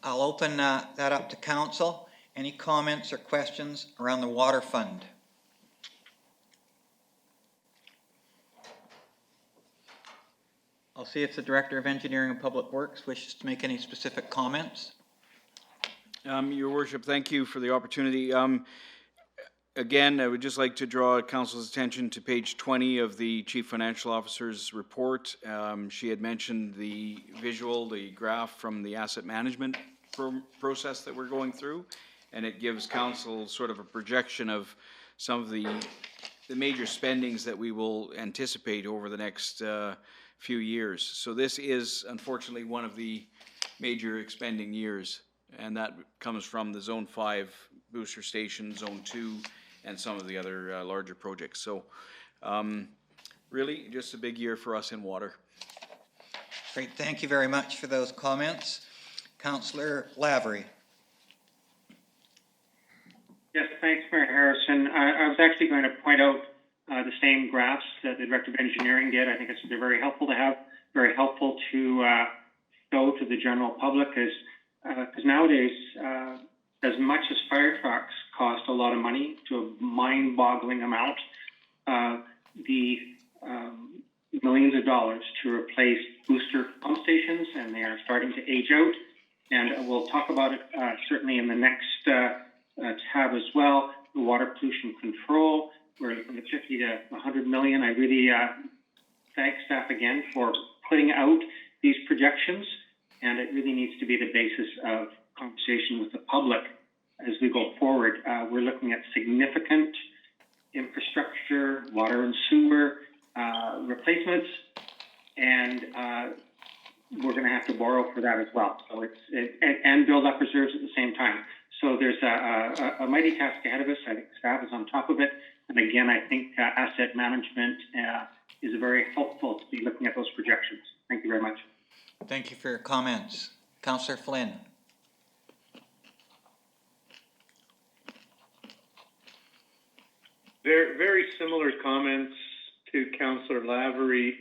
I'll open that up to Council. Any comments or questions around the water fund? I'll see if the Director of Engineering and Public Works wishes to make any specific comments. Your Worship, thank you for the opportunity. Again, I would just like to draw Council's attention to page 20 of the Chief Financial Officer's report. She had mentioned the graph from the asset management process that we're going through, and it gives Council sort of a projection of some of the major spendings that we will anticipate over the next few years. So this is unfortunately one of the major expending years, and that comes from the Zone 5 booster station, Zone 2, and some of the other larger projects. So really just a big year for us in water. Great, thank you very much for those comments. Councillor Lavery. Yes, thanks, Mayor Harrison. I was actually going to point out the same graphs that the Director of Engineering did. I think they're very helpful to have, very helpful to show to the general public, because nowadays, as much as fire trucks cost a lot of money to a mind-boggling amount, the millions of dollars to replace booster pump stations, and they are starting to age out. And we'll talk about it certainly in the next tab as well. The water pollution control, we're looking at 50 to 100 million. I really thank staff again for putting out these projections, and it really needs to be the basis of conversation with the public as we go forward. We're looking at significant infrastructure, water and sewer replacements, and we're going to have to borrow for that as well. So and build up reserves at the same time. So there's a mighty task ahead of us. I think staff is on top of it. And again, I think asset management is very helpful to be looking at those projections. Thank you very much. Thank you for your comments. Councillor Flynn. Very, very similar comments to Councillor Lavery.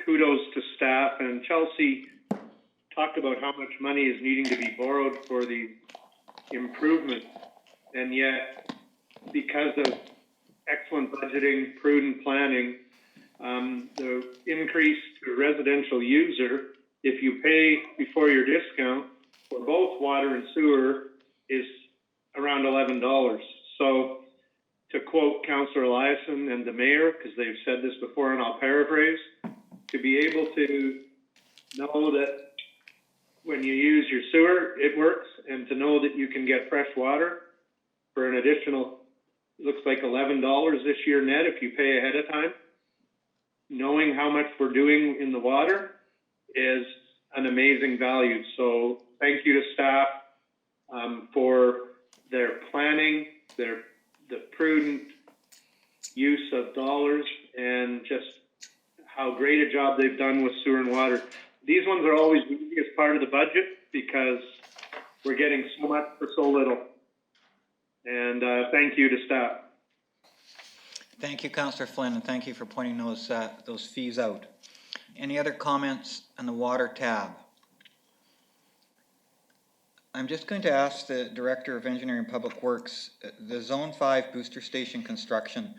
Kudos to staff, and Chelsea talked about how much money is needing to be borrowed for the improvement, and yet because of excellent budgeting, prudent planning, the increase to residential user, if you pay before your discount for both water and sewer, is around $11. So to quote Councillor Eliason and the mayor, because they've said this before and I'll paraphrase, to be able to know that when you use your sewer, it works, and to know that you can get fresh water for an additional, looks like $11 this year net if you pay ahead of time. Knowing how much we're doing in the water is an amazing value. So thank you to staff for their planning, the prudent use of dollars, and just how great a job they've done with sewer and water. These ones are always the easiest part of the budget because we're getting so much for so little. And thank you to staff. Thank you, Councillor Flynn, and thank you for pointing those fees out. Any other comments on the water tab? I'm just going to ask the Director of Engineering and Public Works, the Zone 5 booster station construction,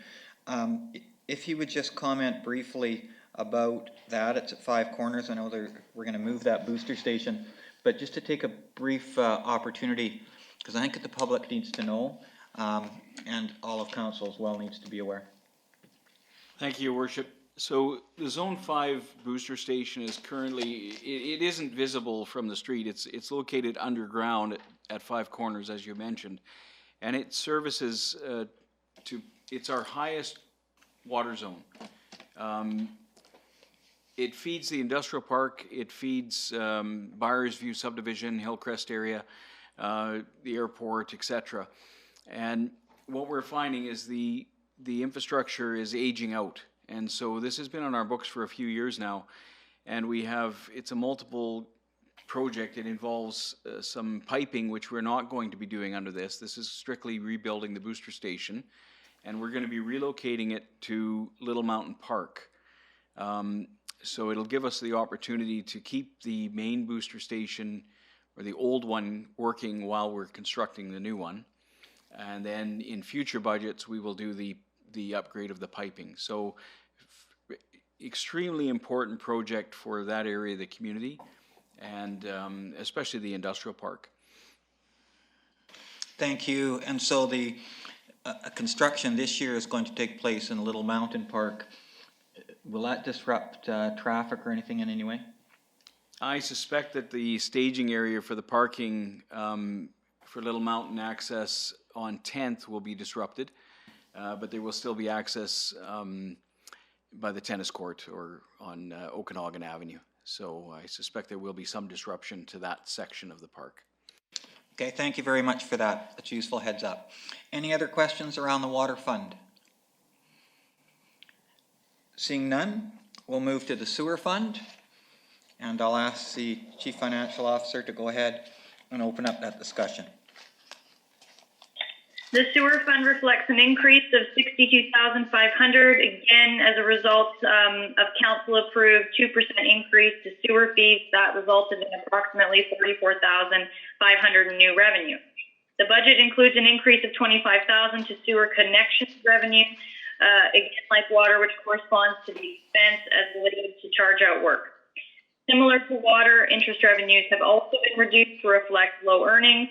if he would just comment briefly about that. It's at Five Corners. I know we're going to move that booster station, but just to take a brief opportunity, because I think that the public needs to know, and all of council as well needs to be aware. Thank you, Your Worship. So the Zone 5 booster station is currently, it isn't visible from the street. It's located underground at Five Corners, as you mentioned, and it services it's our highest water zone. It feeds the industrial park, it feeds Byers View subdivision, Hillcrest area, the airport, etc. And what we're finding is the infrastructure is aging out. And so this has been on our books for a few years now. And it's a multiple project. It involves some piping, which we're not going to be doing under this. This is strictly rebuilding the booster station. And we're going to be relocating it to Little Mountain Park. So it'll give us the opportunity to keep the main booster station, or the old one, working while we're constructing the new one. And then in future budgets, we will do the upgrade of the piping. So extremely important project for that area of the community, and especially the industrial park. Thank you. And so the construction this year is going to take place in Little Mountain Park. Will that disrupt traffic or anything in any way? I suspect that the staging area for the parking for Little Mountain access on 10th will be disrupted, but there will still be access by the tennis court or on Okanagan Avenue. So I suspect there will be some disruption to that section of the park. Okay, thank you very much for that. That's a useful heads up. Any other questions around the water fund? Seeing none, we'll move to the sewer fund, and I'll ask the Chief Financial Officer to go ahead and open up that discussion. The sewer fund reflects an increase of $62,500, again, as a result of council-approved 2% increase to sewer fees. That resulted in approximately $44,500 in new revenue. The budget includes an increase of $25,000 to sewer connections revenue, again, like water, which corresponds to the expense as related to charge-out work. Similar to water, interest revenues have also been reduced to reflect low earnings,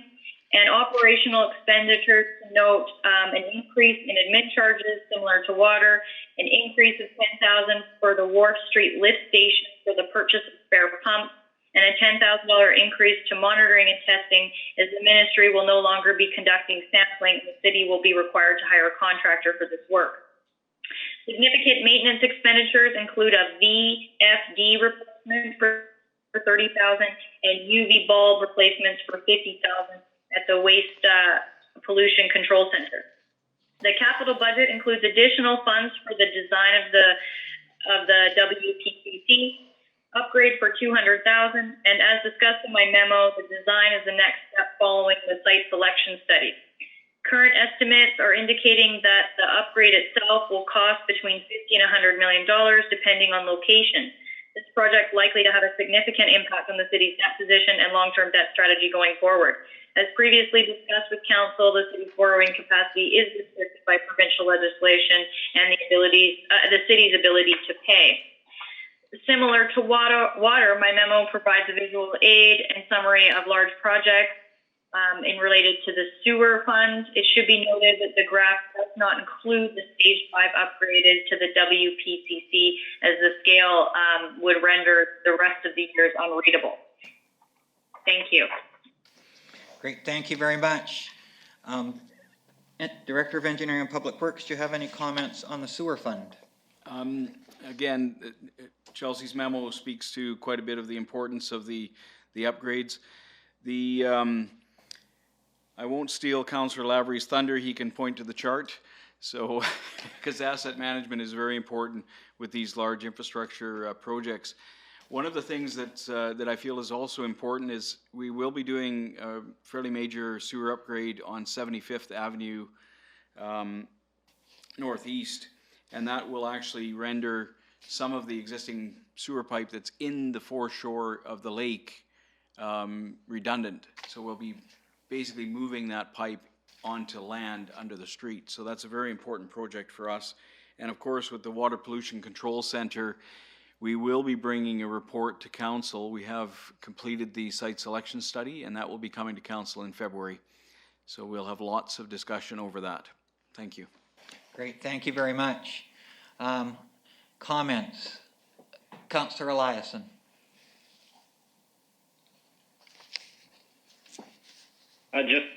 and operational expenditures to note an increase in admin charges similar to water, an increase of $10,000 for the Wharf Street lift station for the purchase of spare pumps, and a $10,000 increase to monitoring and testing, as the ministry will no longer be conducting sampling, and the city will be required to hire a contractor for this work. Significant maintenance expenditures include a VFD replacement for $30,000 and UV bulb replacements for $50,000 at the Waste Pollution Control Center. The capital budget includes additional funds for the design of the WPCC upgrade for $200,000, and as discussed in my memo, the design is the next step following the site selection study. Current estimates are indicating that the upgrade itself will cost between $50 and $100 million, depending on location. This project likely to have a significant impact on the city's debt position and long-term debt strategy going forward. As previously discussed with council, the city's borrowing capacity is restricted by provincial legislation and the city's ability to pay. Similar to water, my memo provides a visual aid and summary of large projects. In related to the sewer funds, it should be noted that the graph does not include the stage 5 upgraded to the WPCC, as the scale would render the rest of the years unreadable. Thank you. Great, thank you very much. Director of Engineering and Public Works, do you have any comments on the sewer fund? Again, Chelsea's memo speaks to quite a bit of the importance of the upgrades. I won't steal Councillor Lavery's thunder. He can point to the chart. So, because asset management is very important with these large infrastructure projects. One of the things that I feel is also important is we will be doing a fairly major sewer upgrade on 75th Avenue Northeast, and that will actually render some of the existing sewer pipe that's in the foreshore of the lake redundant. So we'll be basically moving that pipe onto land under the street. So that's a very important project for us. And of course, with the Water Pollution Control Center, we will be bringing a report to council. We have completed the site selection study, and that will be coming to council in February. So we'll have lots of discussion over that. Thank you. Great, thank you very much. Comments? Councillor Eliason.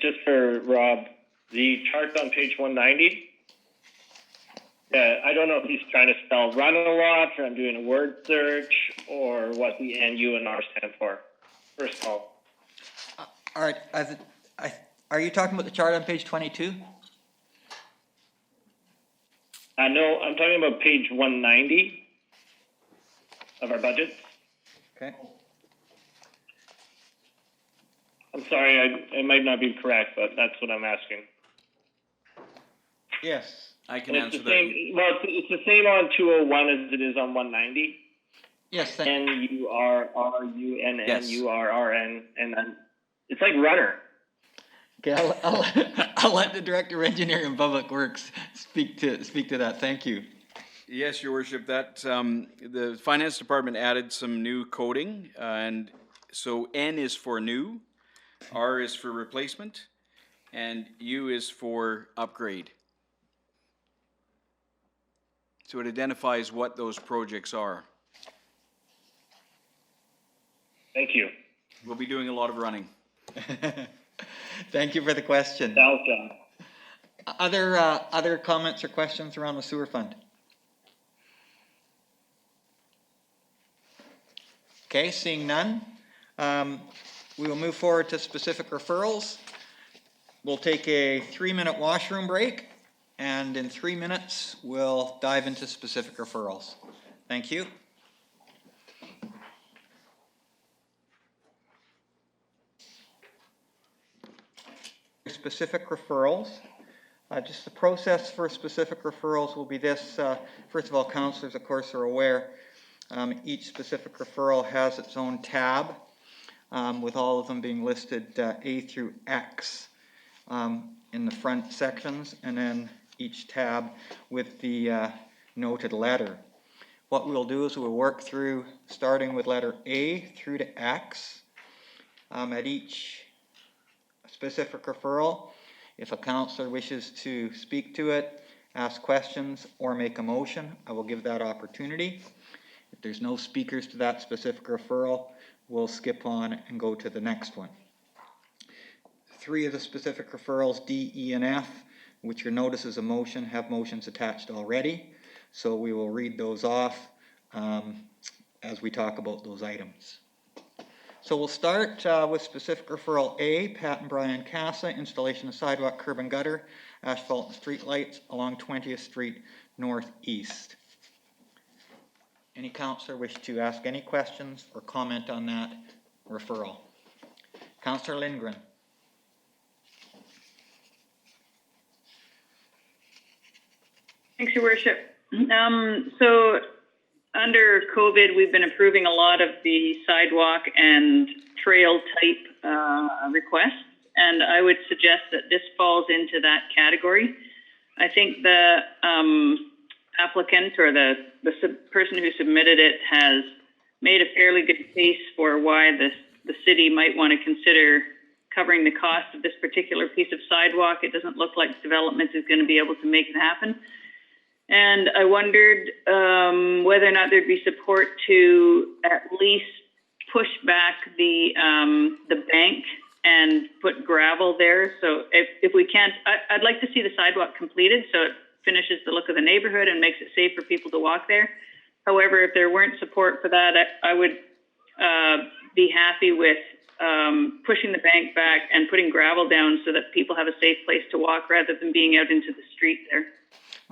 Just for Rob, the chart on page 190. I don't know if he's trying to spell run a lot, or I'm doing a word search, or what the NU and R stand for. First of all. All right. Are you talking about the chart on page 22? No, I'm talking about page 190 of our budget. Okay. I'm sorry, I might not be correct, but that's what I'm asking. Yes. I can And answer it's that. the same, well, it's the same on 201 as it is on 190. Yes. NURRUNNURRN, and then it's like runner. Okay, I'll let the Director of Engineering and Public Works speak to that. Thank you. Yes, Your Worship. That the Finance Department added some new coding, and so N is for new, R is for replacement, and U is for upgrade. So it identifies what those projects are. Thank you. We'll be doing a lot of running. Thank you for the question. Other comments or questions around the sewer fund? Okay, seeing none, we will move forward to specific referrals. We'll take a 3-minute washroom break, and in 3 minutes, we'll dive into specific referrals. Thank you. Specific referrals. Just the process for specific referrals will be this. First of all, councillors, of course, are aware each specific referral has its own tab, with all of them being listed A through X in the front sections, and then each tab with the noted letter. What we'll do is we'll work through starting with letter A through to X at each specific referral. If a councillor wishes to speak to it, ask questions, or make a motion, I will give that opportunity. If there's no speakers to that specific referral, we'll skip on and go to the next one. 3 of the specific referrals, D, E, and F, which your notice is a motion, have motions attached already. So we will read those off as we talk about those items. So we'll start with specific referral A, Pat and Brian Casa, installation of sidewalk, curb and gutter, asphalt and street lights along 20th Street Northeast. Any councillor wish to ask any questions or comment on that referral? Councillor Lindgren. Thanks, Your Worship. So under COVID, we've been approving a lot of the sidewalk and trail type requests, and I would suggest that this falls into that category. I think the applicant or the person who submitted it has made a fairly good case for why the city might want to consider covering the cost of this particular piece of sidewalk. It doesn't look like development is going to be able to make it happen. And I wondered whether or not there'd be support to at least push back the bank and put gravel there. So if we can't, I'd like to see the sidewalk completed so it finishes the look of the neighborhood and makes it safe for people to walk there. However, if there weren't support for that, I would be happy with pushing the bank back and putting gravel down so that people have a safe place to walk rather than being out into the street there.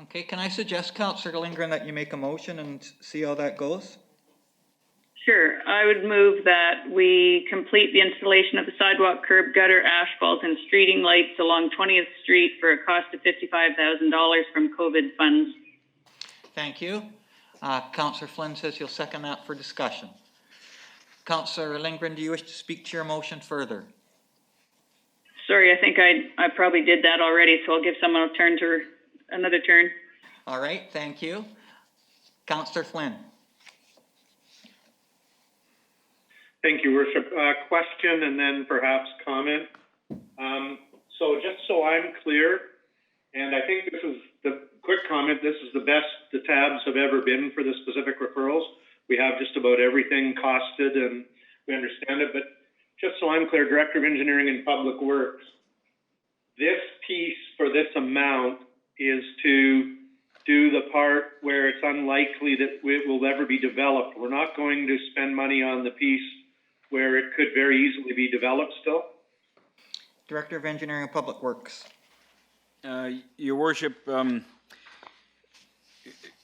Okay, can I suggest, Councillor Lindgren, that you make a motion and see how that goes? Sure. I would move that we complete the installation of the sidewalk, curb, gutter, asphalt, and streeting lights along 20th Street for a cost of $55,000 from COVID funds. Thank you. Councillor Flynn says he'll second that for discussion. Councillor Lindgren, do you wish to speak to your motion further? Sorry, I think I probably did that already, so I'll give someone a turn to another turn. All right, thank you. Councillor Flynn. Thank you, Worship. Question and then perhaps comment. So just so I'm clear, and I think this is the quick comment, this is the best the tabs have ever been for the specific referrals. We have just about everything costed and we understand it, but just so I'm clear, Director of Engineering and Public Works, this piece for this amount is to do the part where it's unlikely that it will ever be developed. We're not going to spend money on the piece where it could very easily be developed still? Director of Engineering and Public Works. Your Worship,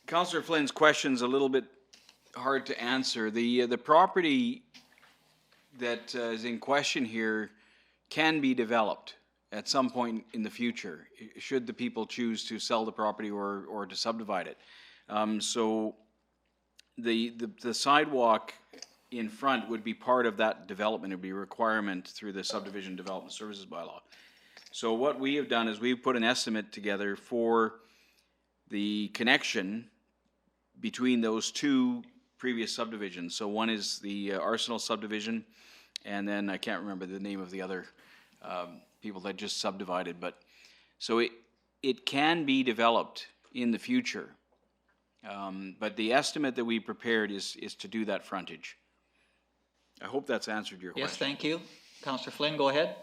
Councillor Flynn's question's a little bit hard to answer. The property that is in question here can be developed at some point in the future, should the people choose to sell the property or to subdivide it. So the sidewalk in front would be part of that development. It would be a requirement through the Subdivision Development Services Bylaw. So what we have done is we've put an estimate together for the connection between those two previous subdivisions. So one is the Arsenal subdivision, and then I can't remember the name of the other people that just subdivided, but so it can be developed in the future. But the estimate that we prepared is to do that frontage. I hope that's answered your question. Yes, thank you. Councillor Flynn, go ahead.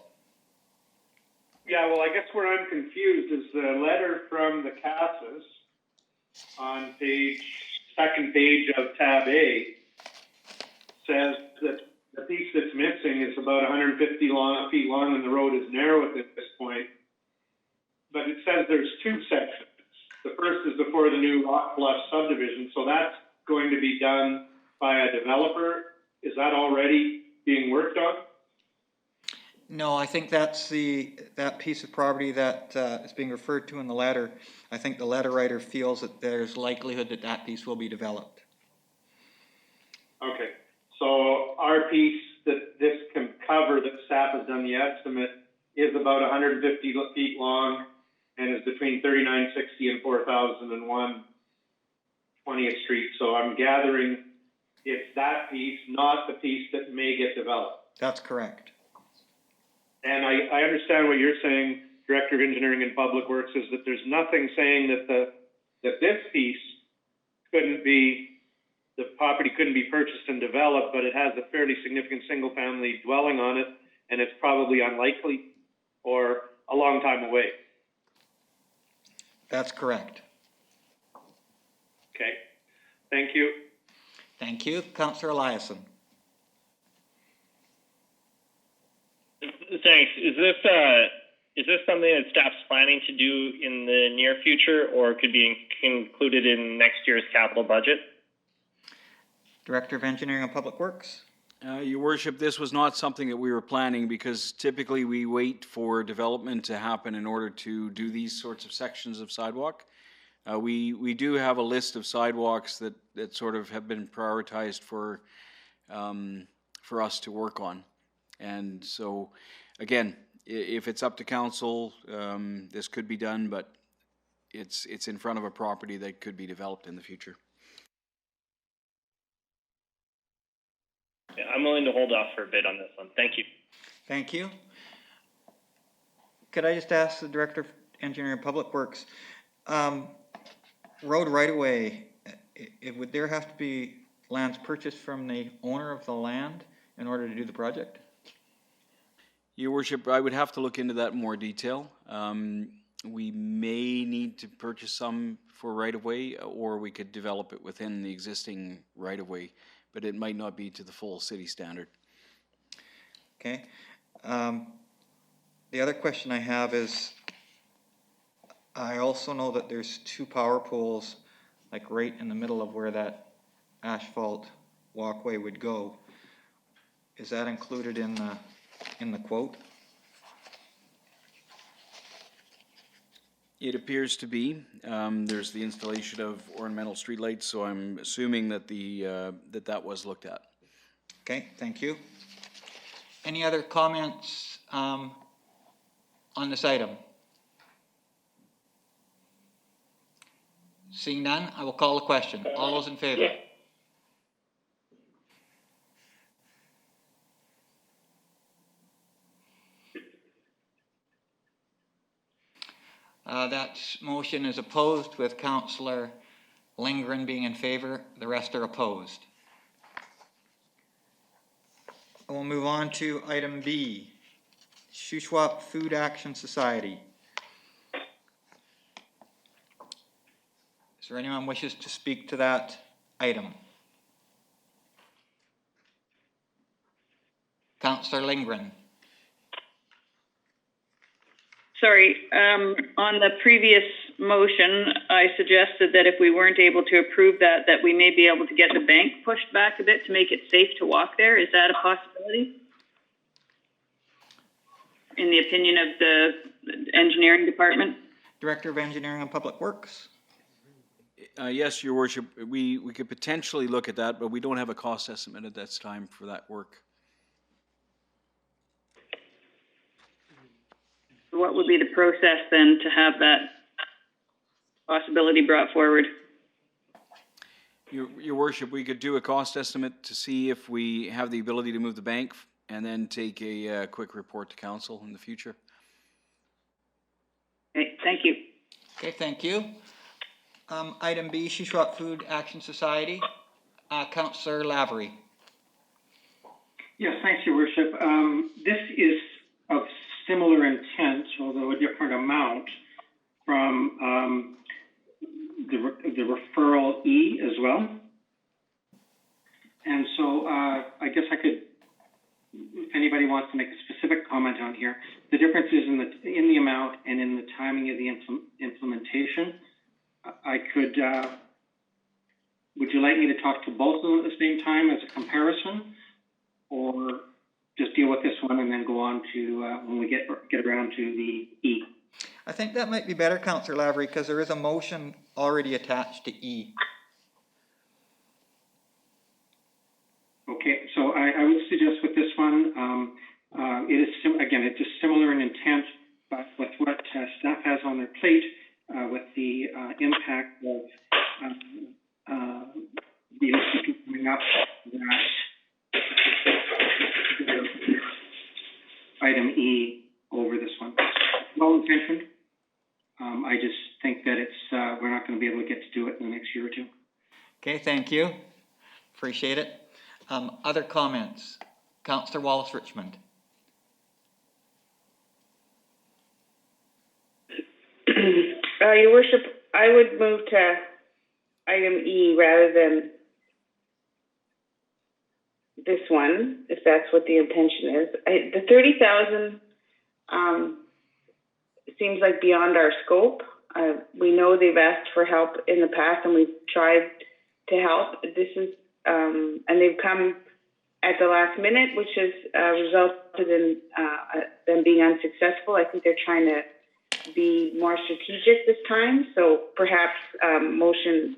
Yeah, well, I guess where I'm confused is the letter from the Casas on second page of tab A says that the piece that's missing is about 150 feet long and the road is narrow at this point. But it says there's two sections. The first is before the new Rock Bluff subdivision, so that's going to be done by a developer. Is that already being worked on? No, I think that's that piece of property that is being referred to in the letter. I think the letter writer feels that there's likelihood that that piece will be developed. Okay, so our piece that this can cover, that staff has done the estimate, is about 150 feet long and is between 3960 and 4001 20th Street. So I'm gathering it's that piece, not the piece that may get developed. That's correct. And I understand what you're saying, Director of Engineering and Public Works, is that there's nothing saying that that this piece couldn't be the property couldn't be purchased and developed, but it has a fairly significant single-family dwelling on it, and it's probably unlikely or a long time away. That's correct. Okay, thank you. Thank you. Councillor Eliason. Thanks. Is this something that staff's planning to do in the near future, or could be included in next year's capital budget? Director of Engineering and Public Works. Your worship, this was not something that we were planning because typically we wait for development to happen in order to do these sorts of sections of sidewalk. We do have a list of sidewalks that sort of have been prioritized for us to work on. And so, again, if it's up to council, this could be done, but it's in front of a property that could be developed in the future. Yeah, I'm willing to hold off for a bit on this one. Thank you. Thank you. Could I just ask the Director of Engineering and Public Works, road right-of-way, would there have to be lands purchased from the owner of the land in order to do the project? Your worship, I would have to look into that in more detail. We may need to purchase some for right-of-way, or we could develop it within the existing right-of-way, but it might not be to the full city standard. Okay. The other question I have is, I also know that there's 2 power poles, like right in the middle of where that asphalt walkway would go. Is that included in the quote? It appears to be. There's the installation of ornamental streetlights, so I'm assuming that that was looked at. Okay, thank you. Any other comments on this item? Seeing none, I will call the question. All those in favor? That motion is opposed with Councillor Lindgren being in favor. The rest are opposed. We'll move on to item B, Shuswap Food Action Society. Is there anyone wishes to speak to that item? Councillor Lindgren. Sorry, on the previous motion, I suggested that if we weren't able to approve that we may be able to get the bank pushed back a bit to make it safe to walk there. Is that a possibility? In the opinion of the engineering department? Director of Engineering and Public Works. Yes, Your Worship, we could potentially look at that, but we don't have a cost estimate at this time for that work. What would be the process then to have that possibility brought forward? Your Worship, we could do a cost estimate to see if we have the ability to move the bank and then take a quick report to council in the future. Okay, thank you. Okay, thank you. Item B, Shuswap Food Action Society. Councillor Lavery. Yes, thanks, Your Worship. This is of similar intent, although a different amount, from the referral E as well. And so I guess I could, if anybody wants to make a specific comment on here, the difference is in the amount and in the timing of the implementation. I could, would you like me to talk to both of them at the same time as a comparison, or just deal with this one and then go on to when we get around to the E? I think that might be better, Councillor Lavery, because there is a motion already attached to E. Okay, so I would suggest with this one, it is again, it's just similar in intent, but with what staff has on their plate, with the impact of the issue coming up, that item E over this one. Well intentioned. I just think that it's we're not going to be able to get to do it in the next year or two. Okay, thank you. Appreciate it. Other comments? Councillor Wallace Richmond. Your worship, I would move to item E rather than this one, if that's what the intention is. The 30,000 seems like beyond our scope. We know they've asked for help in the past, and we've tried to help. This is, and they've come at the last minute, which has resulted in them being unsuccessful. I think they're trying to be more strategic this time. So perhaps motion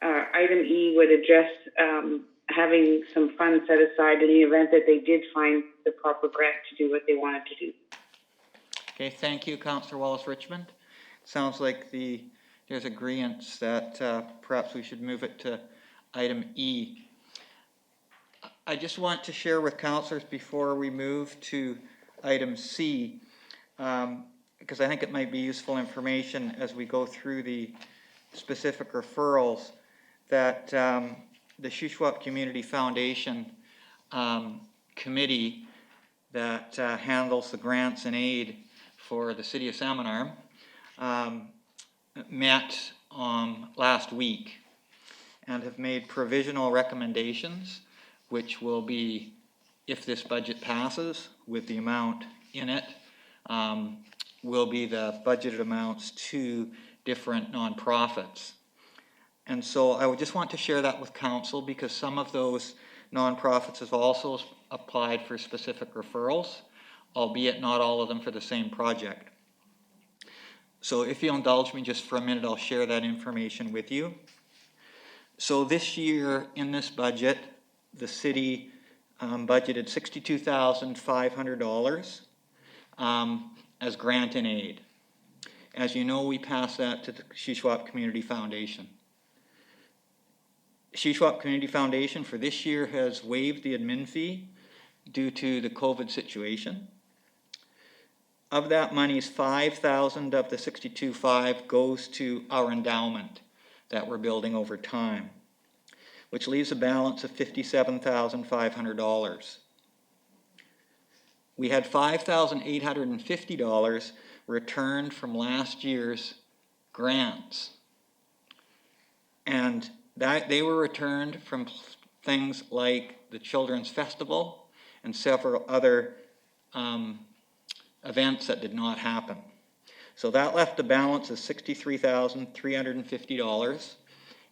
item E would address having some funds set aside in the event that they did find the proper grant to do what they wanted to do. Okay, thank you, Councillor Wallace Richmond. Sounds like there's agreement that perhaps we should move it to item E. I just want to share with councillors before we move to item C, because I think it might be useful information as we go through the specific referrals, that the Shuswap Community Foundation committee that handles the grants and aid for the City of Salmon Arm met last week and have made provisional recommendations, which will be, if this budget passes with the amount in it, will be the budgeted amounts to different nonprofits. And so I would just want to share that with council, because some of those nonprofits have also applied for specific referrals, albeit not all of them for the same project. So if you'll indulge me just for a minute, I'll share that information with you. So this year in this budget, the city budgeted $62,500 as grant and aid. As you know, we passed that to the Shuswap Community Foundation. Shuswap Community Foundation for this year has waived the admin fee due to the COVID situation. Of that money, $5,000 of the $62,500 goes to our endowment that we're building over time, which leaves a balance of $57,500. We had $5,850 returned from last year's grants, and that they were returned from things like the Children's Festival and several other events that did not happen. So that left a balance of $63,350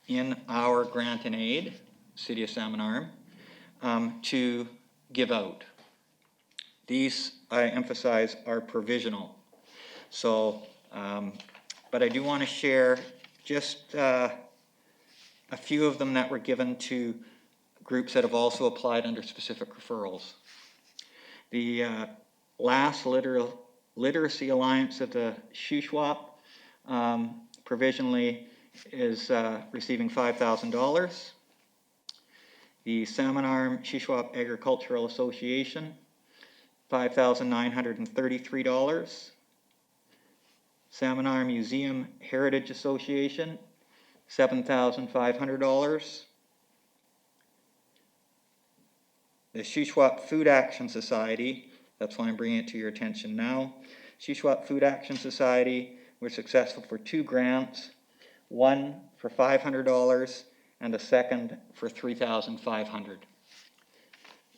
in our grant and aid, City of Salmon Arm, to give out. These, I emphasize, are provisional. So, but I do want to share just a few of them that were given to groups that have also applied under specific referrals. The last Literacy Alliance of the Shuswap provisionally is receiving $5,000. The Salmon Arm Shuswap Agricultural Association, $5,933. Salmon Arm Museum Heritage Association, $7,500. The Shuswap Food Action Society, that's why I'm bringing it to your attention now. Shuswap Food Action Society were successful for 2 grants, one for $500 and a second for $3,500.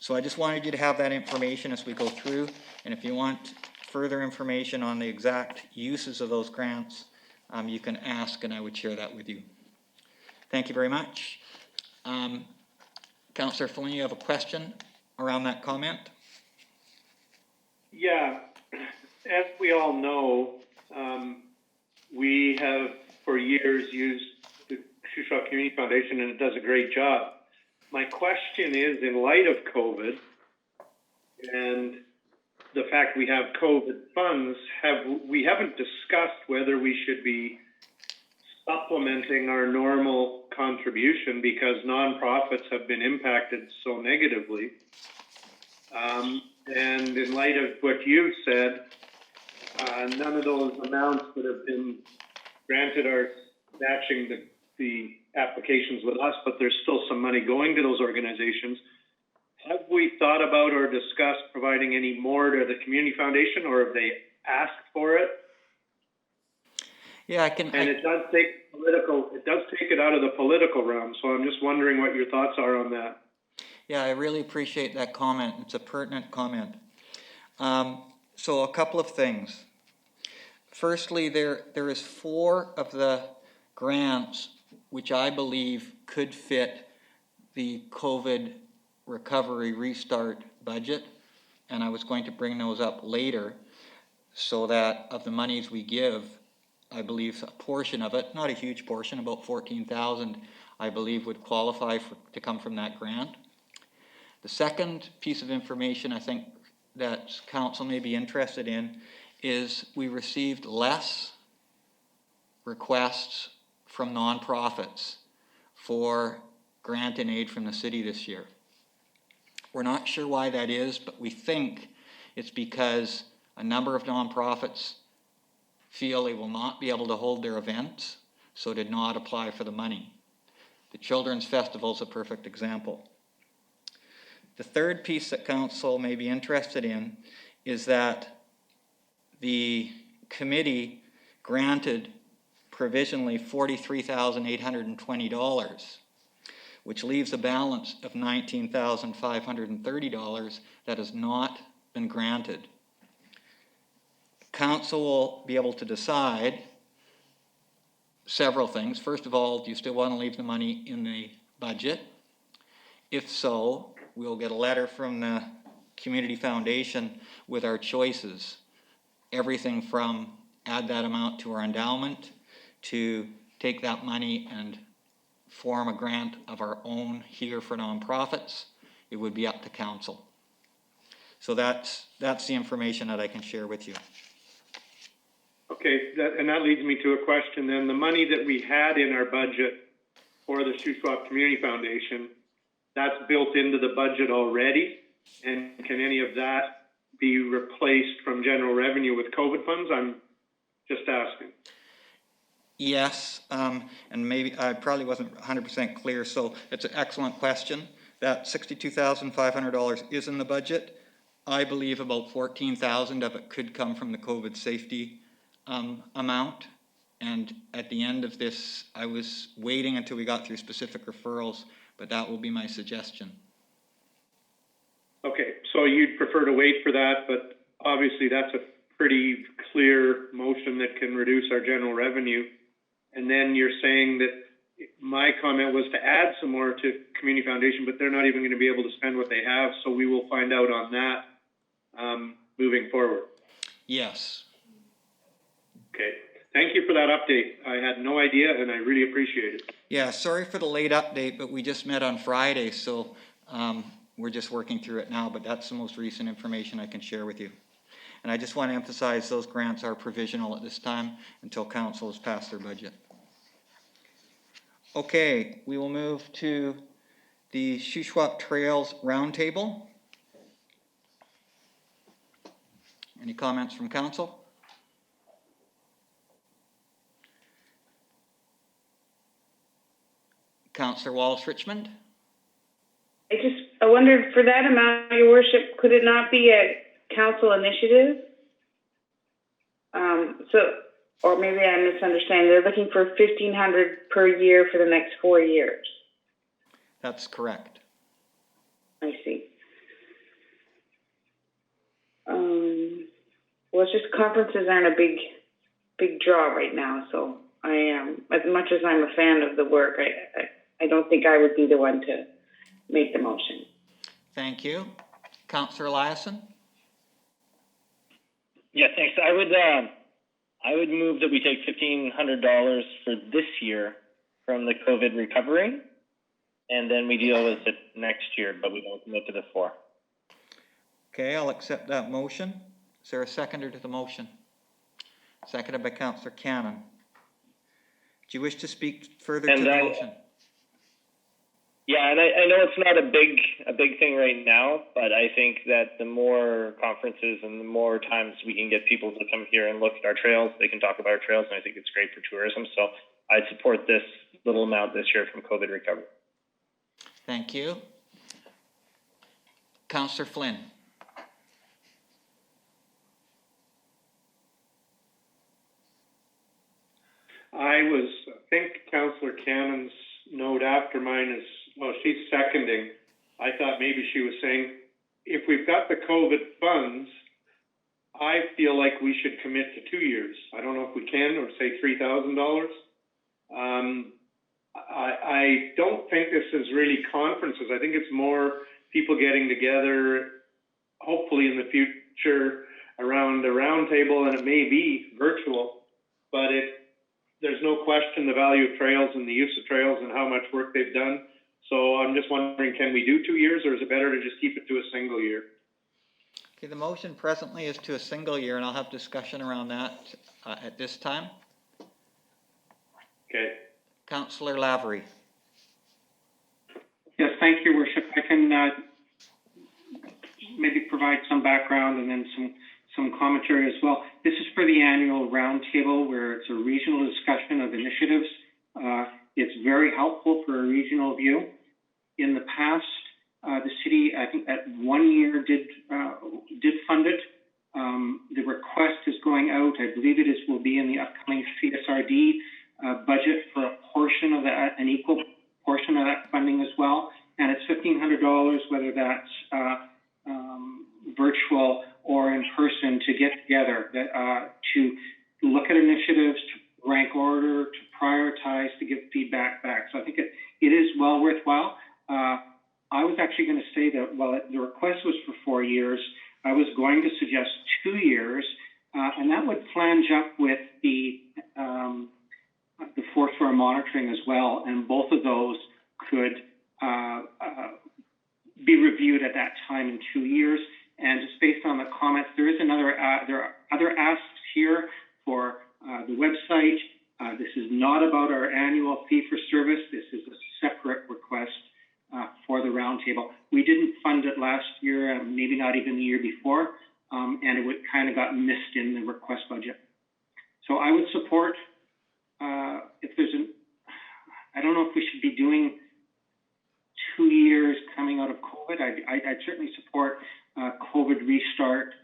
So I just wanted you to have that information as we go through, and if you want further information on the exact uses of those grants, you can ask and I would share that with you. Thank you very much. Councillor Flynn, you have a question around that comment? Yeah, as we all know, we have for years used the Shuswap Community Foundation, and it does a great job. My question is, in light of COVID and the fact we have COVID funds, we haven't discussed whether we should be supplementing our normal contribution because nonprofits have been impacted so negatively. And in light of what you've said, none of those amounts that have been granted are matching the applications with us, but there's still some money going to those organizations. Have we thought about or discussed providing any more to the community foundation, or have they asked for it? Yeah, And it does take it out of the political realm, so I'm just wondering what your thoughts are on that. Yeah, I really appreciate that comment. It's a pertinent comment. So a couple of things. Firstly, there is 4 of the grants which I believe could fit the COVID recovery restart budget, and I was going to bring those up later, so that of the monies we give, I believe a portion of it, not a huge portion, about 14,000, I believe would qualify to come from that grant. The second piece of information I think that council may be interested in is we received less requests from nonprofits for grant and aid from the city this year. We're not sure why that is, but we think it's because a number of nonprofits feel they will not be able to hold their events, so did not apply for the money. The Children's Festival is a perfect example. The third piece that council may be interested in is that the committee granted provisionally $43,820, which leaves a balance of $19,530 that has not been granted. Council will be able to decide several things. First of all, do you still want to leave the money in the budget? If so, we'll get a letter from the Community Foundation with our choices. Everything from add that amount to our endowment to take that money and form a grant of our own here for nonprofits. It would be up to council. So that's the information that I can share with you. Okay, that leads me to a question then. The money that we had in our budget for the Shuswap Community Foundation, that's built into the budget already? And can any of that be replaced from general revenue with COVID funds? I'm just asking. Yes, and maybe I probably wasn't 100% clear, so it's an excellent question. That $62,500 is in the budget. I believe about 14,000 of it could come from the COVID safety amount. And at the end of this, I was waiting until we got through specific referrals, but that will be my suggestion. Okay, so you'd prefer to wait for that, but obviously that's a pretty clear motion that can reduce our general revenue. And then you're saying that my comment was to add some more to Community Foundation, but they're not even going to be able to spend what they have, so we will find out on that moving forward. Yes. Okay, thank you for that update. I had no idea, and I really appreciate it. Yeah, sorry for the late update, but we just met on Friday, so we're just working through it now, but that's the most recent information I can share with you. And I just want to emphasize those grants are provisional at this time until council has passed their budget. Okay, we will move to the Shuswap Trails Roundtable. Any comments from council? Councillor Wallace-Richmond? I wondered, for that amount, Your Worship, could it not be a council initiative? Or maybe I'm misunderstanding. They're looking for $1,500 per year for the next 4 years. That's correct. I see. Well, it's just conferences aren't a big draw right now. So I am, as much as I'm a fan of the work, I don't think I would be the one to make the motion. Thank you. Councillor Eliason? Yeah, thanks. I would move that we take $1,500 for this year from the COVID recovery, and then we deal with it next year, but we don't commit to the 4. Okay, I'll accept that motion. Is there a seconder to the motion? Seconded by Councillor Cannon. Do you wish to speak further to the motion? Yeah, and I know it's not a big thing right now, but I think that the more conferences and the more times we can get people to come here and look at our trails, they can talk about our trails, and I think it's great for tourism. So I'd support this little amount this year from COVID recovery. Thank you. Councillor Flynn. I think Councillor Cannon's note after mine is, well, she's seconding. I thought maybe she was saying, if we've got the COVID funds, I feel like we should commit to 2 years. I don't know if we can, or say $3,000. I don't think this is really conferences. I think it's more people getting together, hopefully in the future, around a round table, and it may be virtual, but there's no question the value of trails and the use of trails and how much work they've done. So I'm just wondering, can we do 2 years, or is it better to just keep it to a single year? Okay, the motion presently is to a single year, and I'll have discussion around that at this time. Okay. Councillor Lavery. Yes, thank you, Worship. I can maybe provide some background and then some commentary as well. This is for the annual roundtable, where it's a regional discussion of initiatives. It's very helpful for a regional view. In the past, the city, I think, at 1 year did fund it. The request is going out. I believe will be in the upcoming CSRD budget for a portion of that, an equal portion of that funding as well. And it's $1,500, whether that's virtual or in person, to get together, to look at initiatives, to rank order, to prioritize, to give feedback back. So I think it is well worthwhile. I was actually going to say that while the request was for 4 years, I was going to suggest 2 years, and that would flange up with the force floor monitoring as well, and both of those could be reviewed at that time in 2 years. And just based on the comments, there are other asks here for the website. This is not about our annual fee for service. This is a separate request for the roundtable. We didn't fund it last year, maybe not even the year before, and it kind of got missed in the request budget. So I would support, if there's I don't know if we should be doing 2 years coming out of COVID. I'd certainly support COVID restart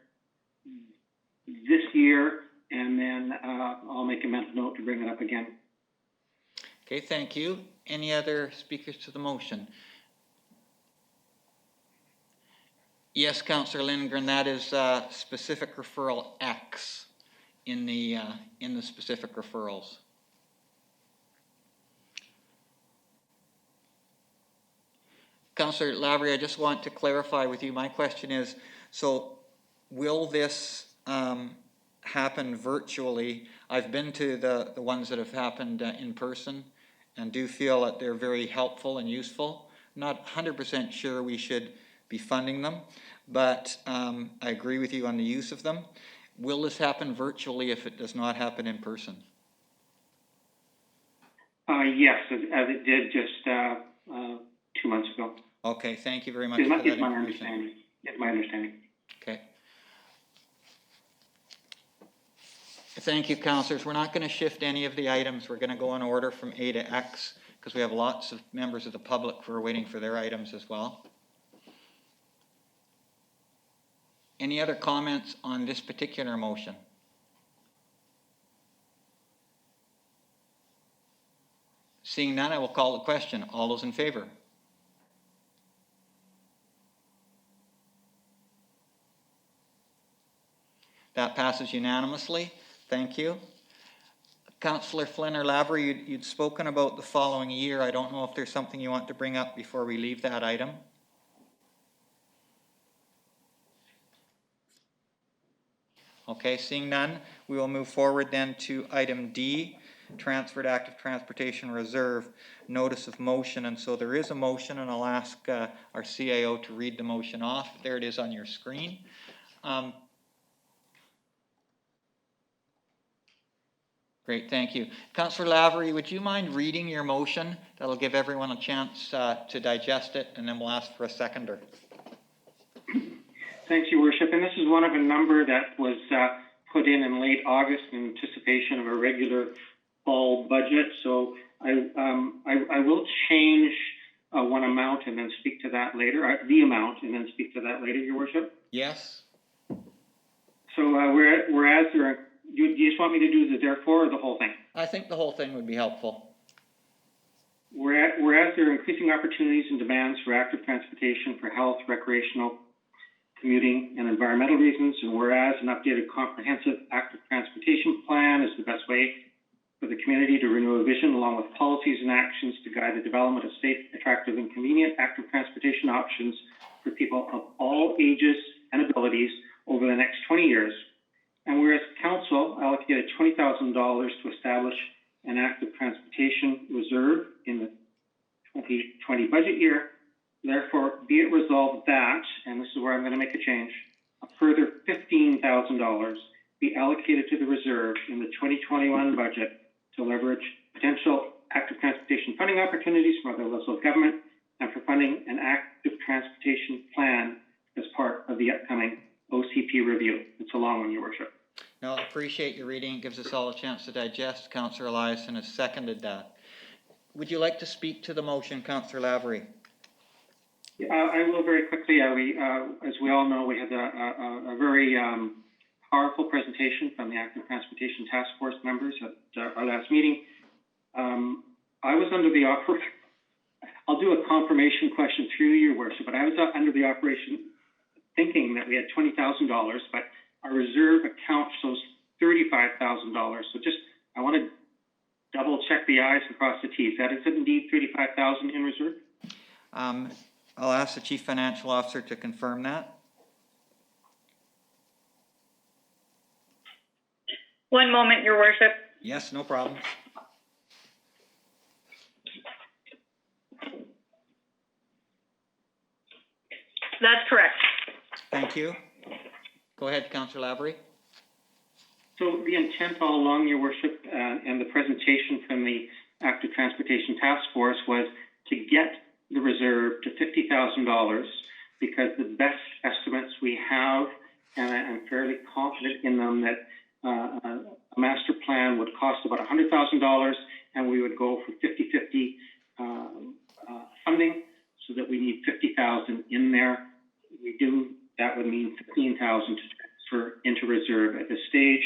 this year, and then I'll make a mental note to bring it up again. Okay, thank you. Any other speakers to the motion? Yes, Councillor Lindgren, that is specific referral X in the specific referrals. Councillor Lavery, I just want to clarify with you. My question is, so will this happen virtually? I've been to the ones that have happened in person and do feel that they're very helpful and useful. Not 100% sure we should be funding them, but I agree with you on the use of them. Will this happen virtually if it does not happen in person? Yes, as it did just 2 months ago. Okay, thank you very much for that information. It's my understanding. Okay. Thank you, councillors. We're not going to shift any of the items. We're going to go in order from A to X, because we have lots of members of the public who are waiting for their items as well. Any other comments on this particular motion? Seeing none, I will call the question. All those in favor? That passes unanimously. Thank you. Councillor Flynn or Lavery, you'd spoken about the following year. I don't know if there's something you want to bring up before we leave that item. Okay, seeing none, we will move forward then to item D, Transferred Active Transportation Reserve, Notice of Motion. And so there is a motion, and I'll ask our CAO to read the motion off. There it is on your screen. Great, thank you. Councillor Lavery, would you mind reading your motion? That'll give everyone a chance to digest it, and then we'll ask for a seconder. Thanks, Your Worship. And this is one of a number that was put in late August in anticipation of a regular fall budget. So I will change one amount and then speak to that later, the amount and then speak to that later, Your Worship. Yes? So whereas there are, do you just want me to do the therefore or the whole thing? I think the whole thing would be helpful. Whereas there are increasing opportunities and demands for active transportation for health, recreational, commuting, and environmental reasons, and whereas an updated comprehensive active transportation plan is the best way for the community to renew a vision along with policies and actions to guide the development of safe, attractive, and convenient active transportation options for people of all ages and abilities over the next 20 years. And whereas Council allocated $20,000 to establish an active transportation reserve in the 2020 budget year, therefore be it resolved that, and this is where I'm going to make a change, a further $15,000 be allocated to the reserve in the 2021 budget to leverage potential active transportation funding opportunities from other levels of government and for funding an active transportation plan as part of the upcoming OCP review. It's a long one, Your Worship. No, I appreciate your reading. It gives us all a chance to digest. Councillor Eliason has seconded that. Would you like to speak to the motion, Councillor Lavery? I will very quickly. As we all know, we had a very powerful presentation from the Active Transportation Task Force members at our last meeting. I was under the operation, I'll do a confirmation question through Your Worship, but I was under the operation thinking that we had $20,000, but our reserve account shows $35,000. So just, I want to double check the I's and cross the T's. That is indeed $35,000 in reserve? I'll ask the Chief Financial Officer to confirm that. One moment, Your Worship. Yes, no problem. That's correct. Thank you. Go ahead, Councillor Lavery. So the intent all along, Your Worship, and the presentation from the Active Transportation Task Force was to get the reserve to $50,000 because the best estimates we have, and I'm fairly confident in them, that a master plan would cost about $100,000 and we would go for 50-50 funding, so that we need $50,000 in there. We do, that would mean $15,000 to transfer into reserve at this stage.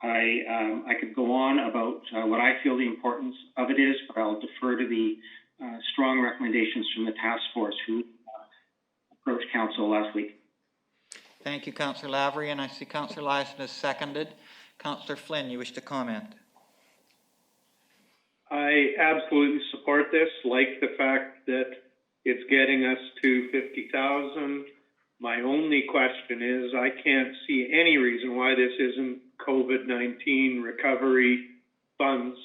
I could go on about what I feel the importance of it is, but I'll defer to the strong recommendations from the task force who approached council last week. Thank you, Councillor Lavery, and I see Councillor Eliason has seconded. Councillor Flynn, you wish to comment? I absolutely support this, like the fact that it's getting us to 50,000. My only question is, I can't see any reason why this isn't COVID-19 recovery funds,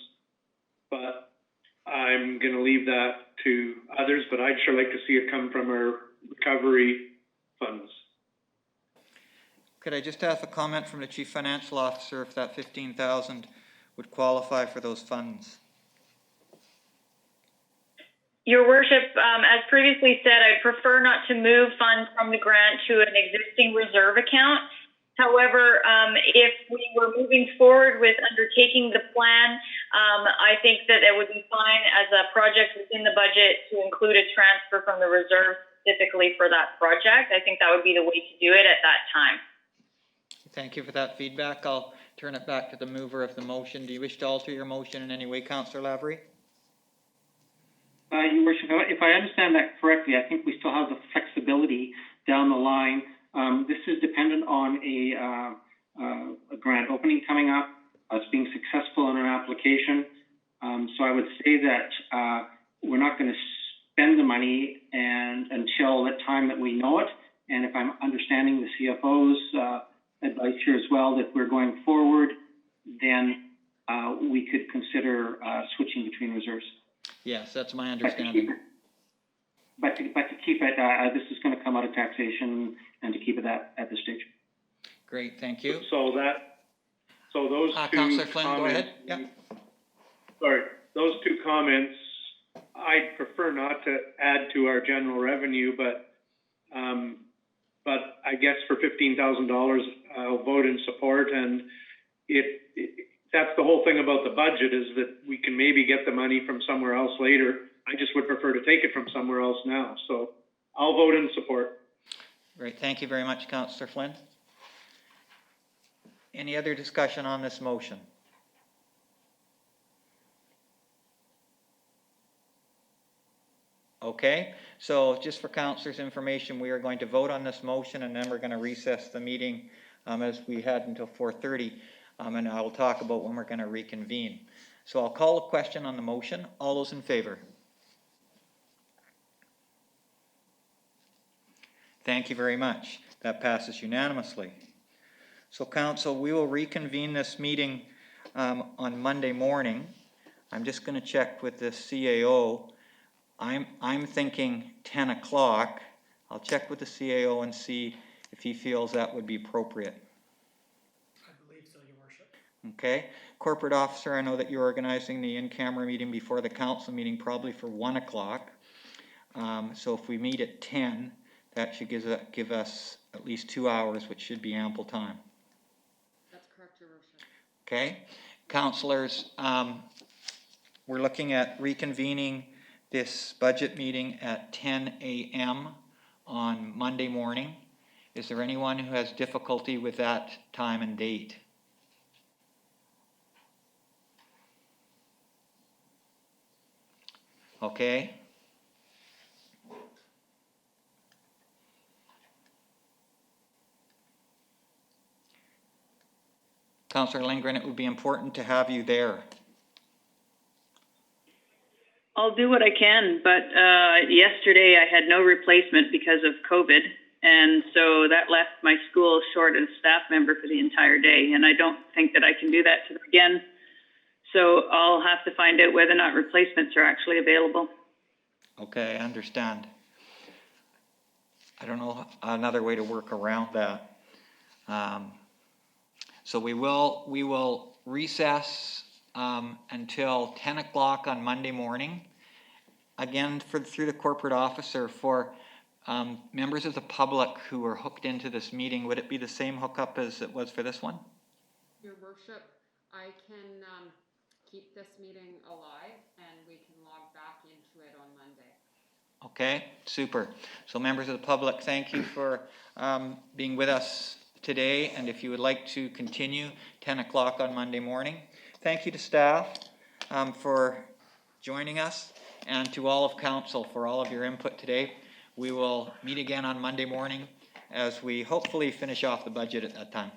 but I'm going to leave that to others, but I'd sure like to see it come from our recovery funds. Could I just have a comment from the Chief Financial Officer if that $15,000 would qualify for those funds? Your Worship, as previously said, I'd prefer not to move funds from the grant to an existing reserve account. However, if we were moving forward with undertaking the plan, I think that it would be fine as a project within the budget to include a transfer from the reserve specifically for that project. I think that would be the way to do it at that time. Thank you for that feedback. I'll turn it back to the mover of the motion. Do you wish to alter your motion in any way, Councillor Lavery? Your Worship, if I understand that correctly, I think we still have the flexibility down the line. This is dependent on a grant opening coming up, us being successful in an application. So I would say that we're not going to spend the money until the time that we know it. And if I'm understanding the CFO's advice here as well, that we're going forward, then we could consider switching between reserves. Yes, that's my understanding. But to keep it, this is going to come out of taxation, and to keep it at this stage. Great, thank you. So those two Councillor Flynn, comments, go ahead. Yeah. Sorry, those two comments, I'd prefer not to add to our general revenue, but I guess for $15,000, I'll vote in support. And that's the whole thing about the budget, is that we can maybe get the money from somewhere else later. I just would prefer to take it from somewhere else now. So I'll vote in support. Great, thank you very much, Councillor Flynn. Any other discussion on this motion? Okay, so just for councillors' information, we are going to vote on this motion and then we're going to recess the meeting as we had until 4:30, and I will talk about when we're going to reconvene. So I'll call a question on the motion. All those in favor? Thank you very much. That passes unanimously. So council, we will reconvene this meeting on Monday morning. I'm just going to check with the CAO. I'm thinking 10 o'clock. I'll check with the CAO and see if he feels that would be appropriate. I believe so, Your Worship. Okay. Corporate officer, I know that you're organizing the in-camera meeting before the council meeting, probably for 1 o'clock. So if we meet at 10, that should give us at least 2 hours, which should be ample time. That's correct, Your Worship. Okay. Councillors, we're looking at reconvening this budget meeting at 10 a.m. on Monday morning. Is there anyone who has difficulty with that time and date? Okay. Councillor Lindgren, it would be important to have you there. I'll do what I can, but yesterday I had no replacement because of COVID, and so that left my school short a staff member for the entire day, and I don't think that I can do that to them again. So I'll have to find out whether or not replacements are actually available. Okay, I understand. I don't know another way to work around that. So we will recess until 10 o'clock on Monday morning. Again, through the corporate officer, for members of the public who are hooked into this meeting, would it be the same hookup as it was for this one? Your Worship, I can keep this meeting alive and we can log back into it on Monday. Okay, super. So members of the public, thank you for being with us today, and if you would like to continue, 10 o'clock on Monday morning. Thank you to staff for joining us, and to all of council for all of your input today. We will meet again on Monday morning as we hopefully finish off the budget at that time.